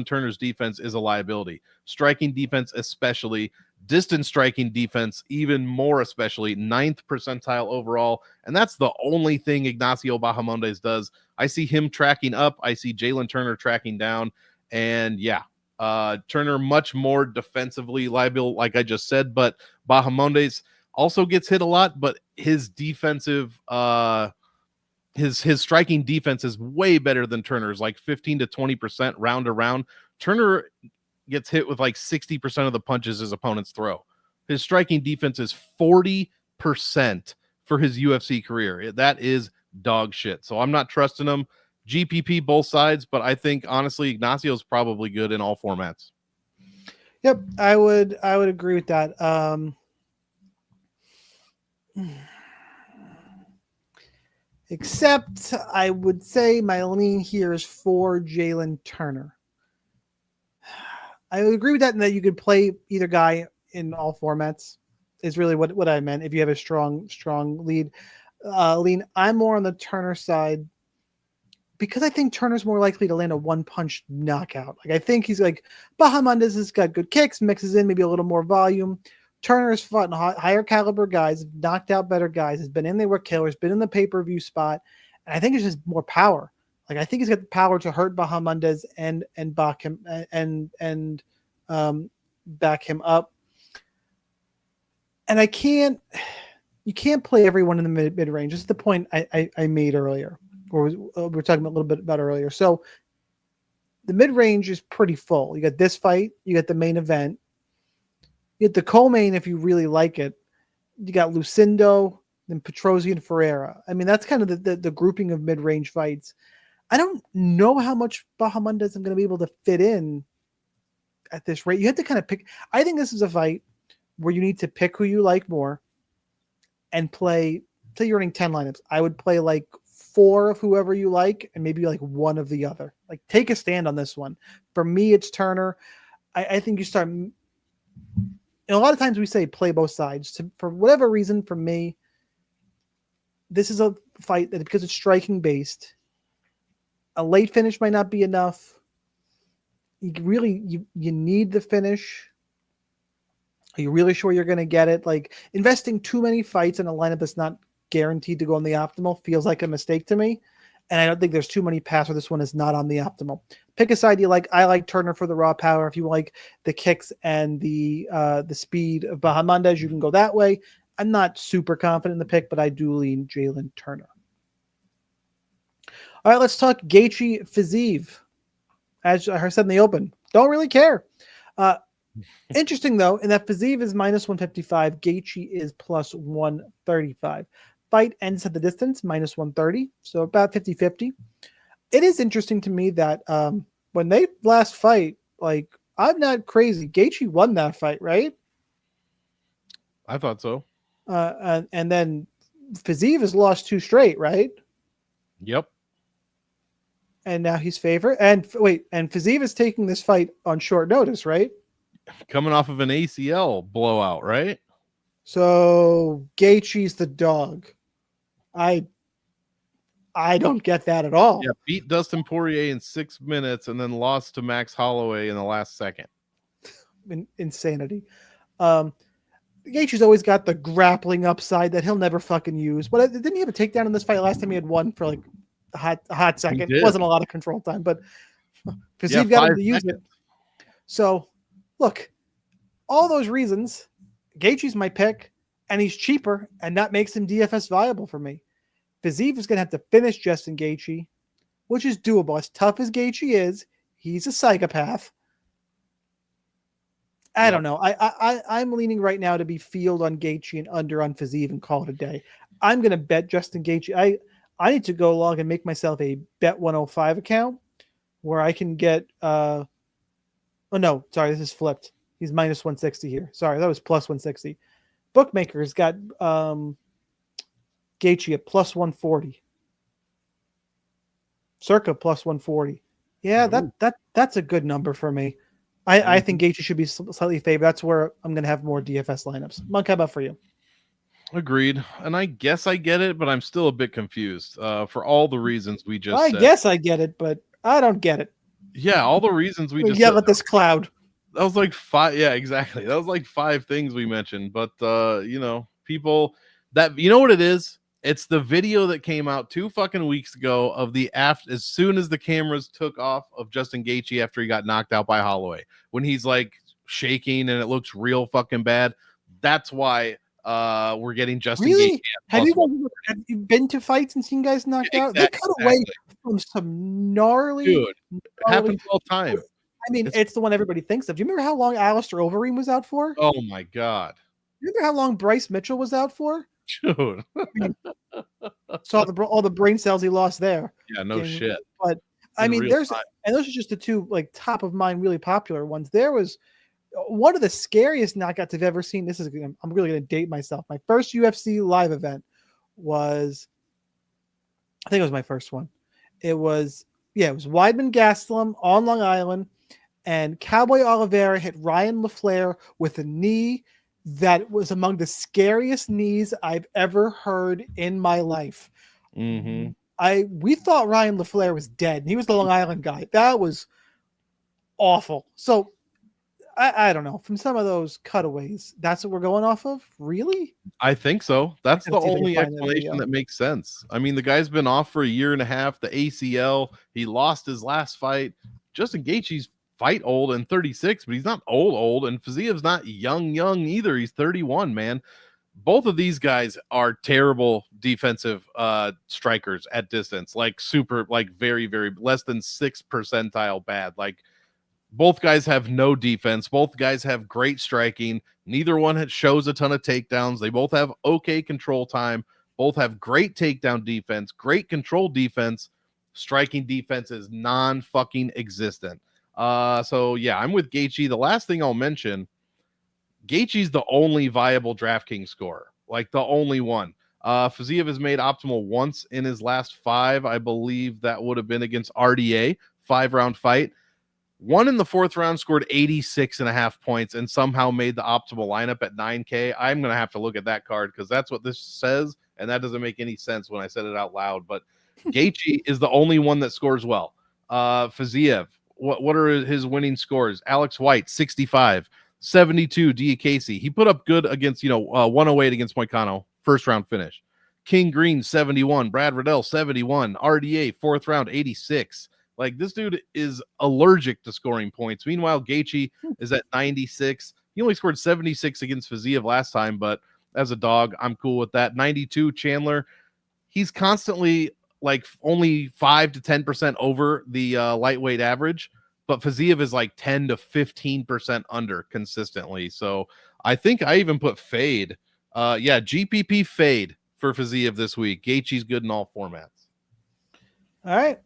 Turner's defense is a liability. Striking defense, especially. Distance striking defense, even more especially. 9th percentile overall. And that's the only thing Ignacio Bahamondes does. I see him tracking up. I see Jalen Turner tracking down. And yeah, Turner much more defensively liable, like I just said. But Bahamondes also gets hit a lot, but his defensive his striking defense is way better than Turner's, like 15 to 20% round to round. Turner gets hit with like 60% of the punches his opponents throw. His striking defense is 40% for his UFC career. That is dog shit. So I'm not trusting him. GPP both sides, but I think honestly Ignacio's probably good in all formats. Yep, I would agree with that. Except I would say my lean here is for Jalen Turner. I would agree with that, in that you could play either guy in all formats is really what I meant. If you have a strong lean, I'm more on the Turner side because I think Turner's more likely to land a one-punch knockout. Like I think he's like Bahamondes has got good kicks, mixes in maybe a little more volume. Turner has fought higher caliber guys, knocked out better guys, has been in there with killers, been in the pay-per-view spot, and I think it's just more power. Like I think he's got the power to hurt Bahamondes and back him and back him up. And you can't play everyone in the mid range. This is the point I made earlier, or we were talking a little bit about earlier. So the mid range is pretty full. You got this fight, you got the main event, you get the co-main if you really like it. You got Lucindo, then Petrosyan and Ferreira. I mean, that's kind of the grouping of mid range fights. I don't know how much Bahamondes I'm going to be able to fit in at this rate. You have to kind of pick. I think this is a fight where you need to pick who you like more and play. Say you're running 10 lineups. I would play like 4 of whoever you like and maybe like 1 of the other. Like take a stand on this one. For me, it's Turner. I think you start. And a lot of times we say play both sides. For whatever reason, for me, this is a fight that because it's striking based, a late finish might not be enough. You need the finish. Are you really sure you're going to get it? Like investing too many fights in a lineup that's not guaranteed to go on the optimal feels like a mistake to me. And I don't think there's too many paths where this one is not on the optimal. Pick a side you like. I like Turner for the raw power. If you like the kicks and the speed of Bahamondes, you can go that way. I'm not super confident in the pick, but I do lean Jalen Turner. All right, let's talk Gaethje Fiziev. As I said in the open, don't really care. Interesting, though, in that Fiziev is minus 155, Gaethje is plus 135. Fight ends at the distance, minus 130, so about 50-50. It is interesting to me that when they last fight, like, I'm not crazy. Gaethje won that fight, right? I thought so. And then Fiziev has lost 2 straight, right? Yep. And now he's favored. And Fiziev is taking this fight on short notice, right? Coming off of an ACL blowout, right? So Gaethje's the dog. I don't get that at all. Yeah, beat Dustin Poirier in 6 minutes and then lost to Max Holloway in the last second. Insanity. Gaethje's always got the grappling upside that he'll never fucking use. But didn't he have a takedown in this fight last time? He had one for like a hot second. It wasn't a lot of control time, but Fiziev got him to use it. So, look, all those reasons, Gaethje's my pick, and he's cheaper, and that makes him DFS viable for me. Fiziev is going to have to finish Justin Gaethje, which is doable. As tough as Gaethje is, he's a psychopath. I don't know. I'm leaning right now to be field on Gaethje and under on Fiziev and call it a day. I'm going to bet Justin Gaethje. I need to go log and make myself a Bet 105 account where I can get. Oh no, sorry, this is flipped. He's minus 160 here. Sorry, that was plus 160. Bookmaker's got Gaethje at plus 140. Circa plus 140. Yeah, that's a good number for me. I think Gaethje should be slightly favored. That's where I'm going to have more DFS lineups. Monk, how about for you? Agreed. And I guess I get it, but I'm still a bit confused for all the reasons we just I said. guess I get it, but I don't get it. Yeah, all the reasons we just yell said. at this cloud. That was like 5. Yeah, exactly. That was like 5 things we mentioned. But, people that, you know what it is? It's the video that came out 2 fucking weeks ago of as soon as the cameras took off of Justin Gaethje after he got knocked out by Holloway, when he's like shaking and it looks real fucking bad. That's why we're getting Justin Gaethje. Have you been to fights and seen guys knocked out? They cut away from some gnarly. Dude, it happens all the time. I mean, it's the one everybody thinks of. Do you remember how long Alistair Overeem was out for? Oh my god. Remember how long Bryce Mitchell was out for? Dude. Saw all the brain cells he lost there. Yeah, no shit. But I mean, those are just the 2 like top of mind, really popular ones. There was one of the scariest knockouts I've ever seen. I'm really going to date myself. My first UFC live event was, I think it was my first one. It was Weidman Gastelum on Long Island, and Cowboy Oliveira hit Ryan LaFleur with a knee that was among the scariest knees I've ever heard in my life. Mm-hmm. We thought Ryan LaFleur was dead, and he was the Long Island guy. That was awful. So I don't know. From some of those cutaways, that's what we're going off of? Really? I think so. That's the only explanation that makes sense. I mean, the guy's been off for a year and a half. The ACL, he lost his last fight. Justin Gaethje's fight old and 36, but he's not old. And Fiziev's not young either. He's 31, man. Both of these guys are terrible defensive strikers at distance, like very, very less than 6th percentile bad. Like, both guys have no defense. Both guys have great striking. Neither one shows a ton of takedowns. They both have okay control time. Both have great takedown defense, great control defense. Striking defense is non-fucking existent. So yeah, I'm with Gaethje. The last thing I'll mention, Gaethje's the only viable DraftKings scorer, like the only one. Fiziev has made optimal once in his last 5. I believe that would have been against RDA, 5-round fight. One in the 4th round scored 86.5 points and somehow made the optimal lineup at 9K. I'm going to have to look at that card because that's what this says, and that doesn't make any sense when I said it out loud. But Gaethje is the only one that scores well. Fiziev, what are his winning scores? Alex White, 65, 72, Casey. He put up good against, 108 against Moicano, 1st round finish. King Green, 71, Brad Riddell, 71, RDA, 4th round, 86. Like, this dude is allergic to scoring points. Meanwhile, Gaethje is at 96. He only scored 76 against Fiziev last time, but as a dog, I'm cool with that. 92, Chandler. He's constantly like only 5 to 10% over the lightweight average, but Fiziev is like 10 to 15% under consistently. So I think I even put fade. GPP fade for Fiziev this week. Gaethje's good in all formats. All right.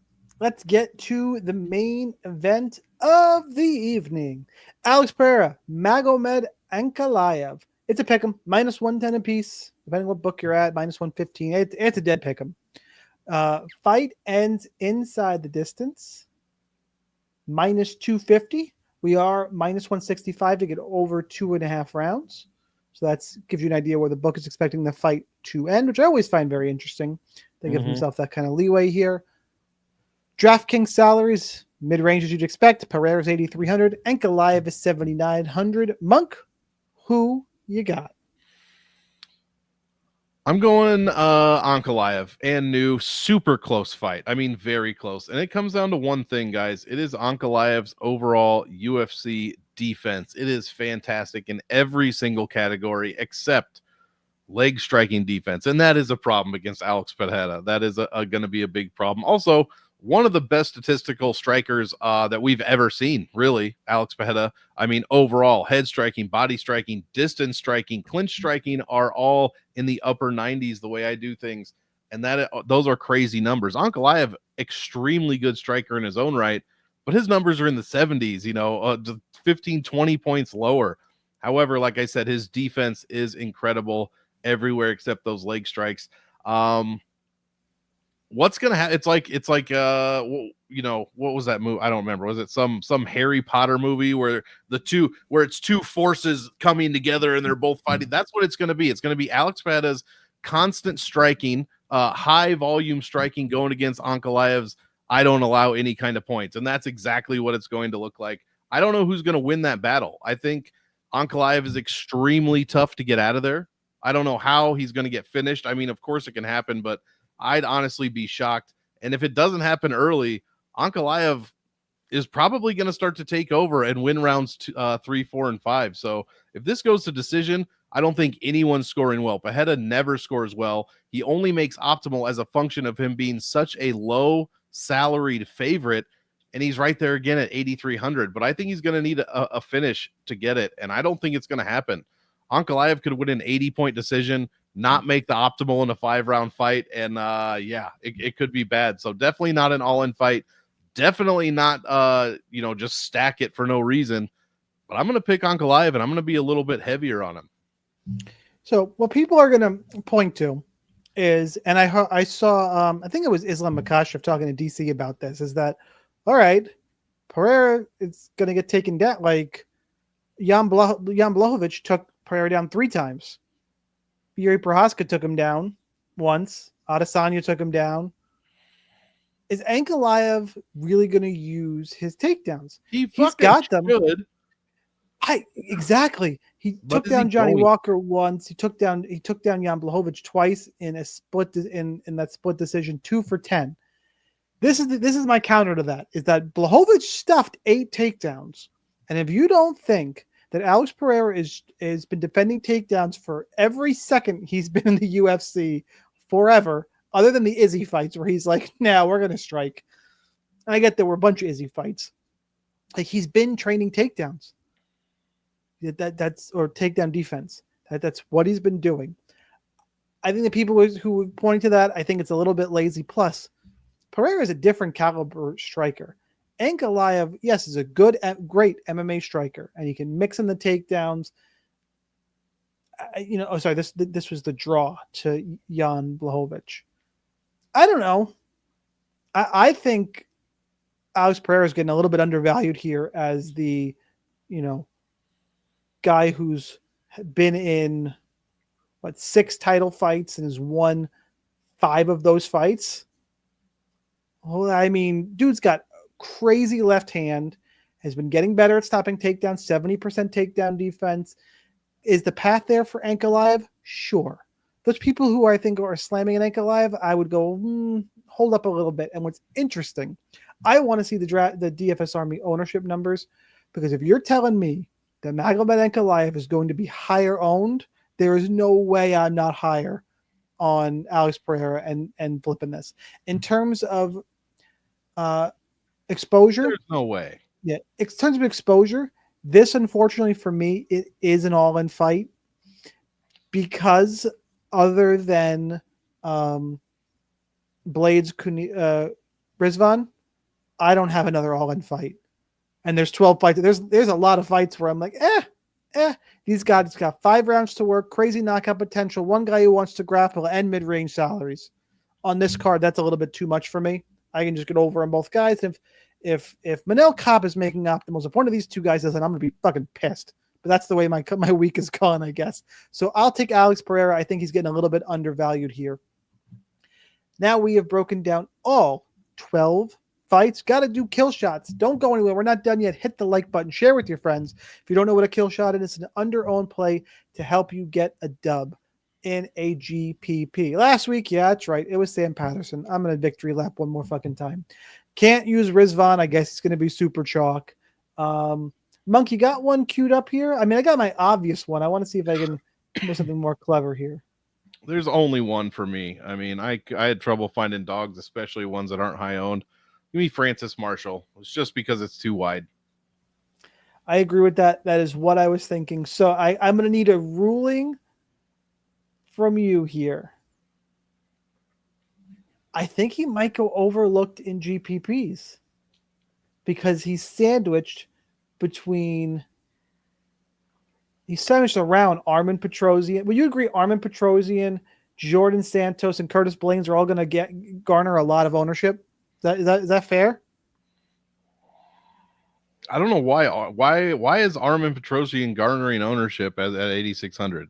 Let's get to the main event of the evening. Alex Pereira, Magomed Ankalaev. It's a pick'em, minus 110 apiece, depending what book you're at, minus 115. It's a dead pick'em. Fight ends inside the distance, minus 250. We are minus 165 to get over 2.5 rounds. So that gives you an idea where the book is expecting the fight to end, which I always find very interesting. They give themselves that kind of leeway here. DraftKings salaries, mid-range as you'd expect. Pereira's 8,300. Ankalaev is 7,900. Monk, who you got? I'm going Ankalaev and new, super close fight. I mean, very close. And it comes down to one thing, guys. It is Ankalaev's overall UFC defense. It is fantastic in every single category except leg striking defense. And that is a problem against Alex Pereira. That is going to be a big problem. Also, one of the best statistical strikers that we've ever seen, really, Alex Pereira. I mean, overall, head striking, body striking, distance striking, clinch striking are all in the upper 90s the way I do things. and those are crazy numbers. Ankalaev, extremely good striker in his own right, but his numbers are in the 70s, 15, 20 points lower. However, like I said, his defense is incredible everywhere except those leg strikes. What's gonna happen? It's like what was that movie? I don't remember. Was it some Harry Potter movie where it's two forces coming together and they're both fighting? That's what it's gonna be. It's gonna be Alex Pada's constant striking, high volume striking going against Ankalaev's I don't allow any kind of points, and that's exactly what it's going to look like. I don't know who's gonna win that battle. I think Ankalaev is extremely tough to get out of there. I don't know how he's going to get finished. I mean, of course it can happen, but I'd honestly be shocked. And if it doesn't happen early, Ankalaev is probably going to start to take over and win rounds 3, 4, and 5. So if this goes to decision, I don't think anyone's scoring well. Pajeda never scores well. He only makes optimal as a function of him being such a low salaried favorite. And he's right there again at 8,300. But I think he's going to need a finish to get it. And I don't think it's going to happen. Ankalaev could win an 80-point decision, not make the optimal in a 5-round fight. And it could be bad. So definitely not an all-in fight. Definitely not, just stack it for no reason. But I'm going to pick Ankalaev, and I'm going to be a little bit heavier on him. So what people are going to point to is, and I saw, I think it was Islam Makashev talking to DC about this, is that, all right, Pereira is going to get taken down. Like Jan Blachowicz took Pereira down 3 times. Yuri Prohaska took him down once. Adesanya took him down. Is Ankalaev really going to use his takedowns? He's got them. Should. Exactly. He took down Johnny Walker once. He took down Jan Blachowicz twice in a split in that split decision, 2 for 10. This is my counter to that, is that Blachowicz stuffed 8 takedowns. And if you don't think that Alex Pereira has been defending takedowns for every second he's been in the UFC forever, other than the Izzy fights where he's like, "Now we're gonna strike." And I get there were a bunch of Izzy fights. Like, he's been training takedowns. That's or takedown defense. That's what he's been doing. I think the people who are pointing to that, I think it's a little bit lazy. Plus, Pereira is a different caliber striker. Ankalaev, yes, is a great MMA striker, and he can mix in the takedowns. This was the draw to Jan Blachowicz. I don't know. I think Alex Pereira is getting a little bit undervalued here as the, guy who's been in 6 title fights and has won 5 of those fights. Well, I mean, dude's got crazy left hand, has been getting better at stopping takedowns, 70% takedown defense. Is the path there for Ankalaev? Sure. Those people who I think are slamming an Ankalaev, I would go, hold up a little bit. And what's interesting, I want to see the DFS Army ownership numbers, because if you're telling me that Magomed Ankalaev is going to be higher owned, there is no way I'm not higher on Alex Pereira and flipping this. In terms of exposure, there's no way. Yeah, in terms of exposure, this, unfortunately for me, it is an all-in fight, because other than Blades Rizvan, I don't have another all-in fight. And there's 12 fights. There's a lot of fights where I'm like, these guys got 5 rounds to work, crazy knockout potential, one guy who wants to grapple, and mid-range salaries. On this card, that's a little bit too much for me. I can just get over on both guys. If Manel Cobb is making optimals, if one of these 2 guys doesn't, I'm gonna be fucking pissed. But that's the way my week is gone, I guess. So I'll take Alex Pereira. I think he's getting a little bit undervalued here. Now we have broken down all 12 fights. Got to do kill shots. Don't go anywhere. We're not done yet. Hit the like button. Share with your friends. If you don't know what a kill shot is, it's an under-owned play to help you get a dub in a GPP. Last week, yeah, that's right. It was Sam Patterson. I'm going to victory lap one more fucking time. Can't use Rizvan. I guess it's going to be super chalk. Monk, you got one queued up here? I mean, I got my obvious one. I want to see if I can do something more clever here. There's only one for me. I mean, I had trouble finding dogs, especially ones that aren't high owned. Give me Francis Marshall. It's just because it's too wide. I agree with that. That is what I was thinking. So I'm going to need a ruling from you here. I think he might go overlooked in GPPs because he's sandwiched between. He's sandwiched around Armin Petrosian. Would you agree Armin Petrosian, Jordan Santos, and Curtis Blaines are all going to garner a lot of ownership? Is that fair? I don't know why is Armin Petrosian garnering ownership at 8,600?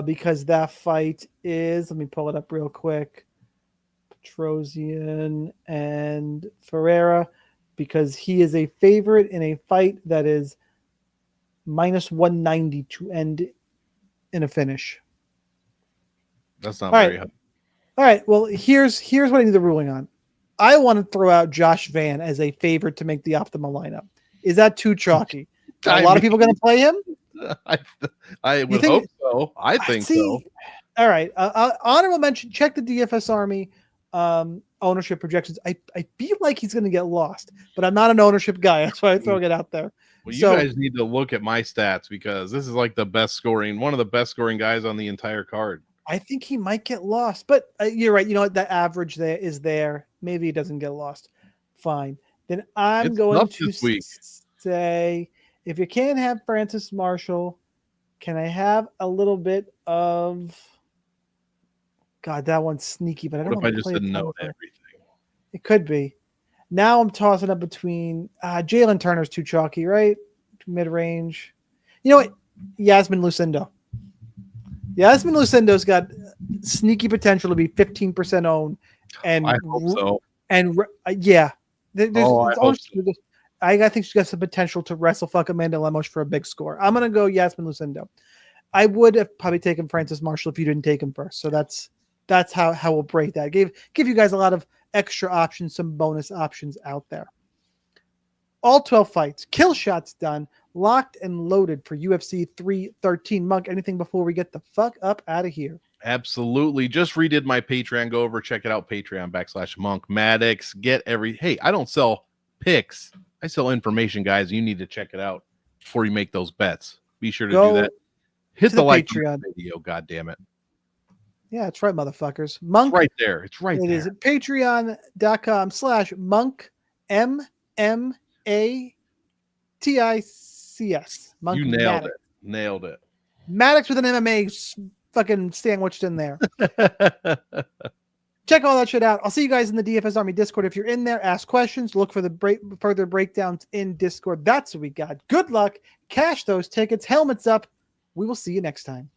Because that fight is, let me pull it up real quick. Petrosian and Ferreira, because he is a favorite in a fight that is minus 190 to end in a finish. That's not very high. All right. Well, here's what I need the ruling on. I want to throw out Josh Van as a favorite to make the optimal lineup. Is that too chalky? A lot of people going to play him? I would hope so. I think so. All right. Honorable mention, check the DFS Army ownership projections. I feel like he's going to get lost, but I'm not an ownership guy. That's why I'm throwing it out there. Well, you guys need to look at my stats because this is like one of the best scoring guys on the entire card. I think he might get lost, but you're right. You know what? That average there is there. Maybe he doesn't get lost. Fine. Then I'm going to say, if you can't have Francis Marshall, can I have a little bit of? God, that one's sneaky, but I don't know. What if I just didn't know everything? It could be. Now I'm tossing up between Jalen Turner's too chalky, right? Mid range. You know what? Yasmin Lucindo. Yasmin Lucindo's got sneaky potential to be 15% owned, and I hope so. And yeah, I hope so. I think she's got some potential to wrestle fuck Amanda Lemos for a big score. I'm gonna go Yasmin Lucindo. I would have probably taken Francis Marshall if you didn't take him first. So that's how we'll break that. Give you guys a lot of extra options, some bonus options out there. All 12 fights, kill shots done, locked and loaded for UFC 313. Monk, anything before we get the fuck up out of here? Absolutely. Just redid my Patreon. Go over, check it out. Patreon.com/Monk Maddox. Hey, I don't sell picks. I sell information, guys. You need to check it out before you make those bets. Be sure to do that. Hit the like Patreon video. God damn it. Yeah, that's right, motherfuckers. Monk. It's right there. It's right there. It is at patreon.com/Monk MMATICS. Monk. You nailed it. Nailed it. Maddox with an MMA fucking sandwiched in there. Check all that shit out. I'll see you guys in the DFS Army Discord. If you're in there, ask questions. Look for the further breakdowns in Discord. That's what we got. Good luck. Cash those tickets. Helmets up. We will see you next time.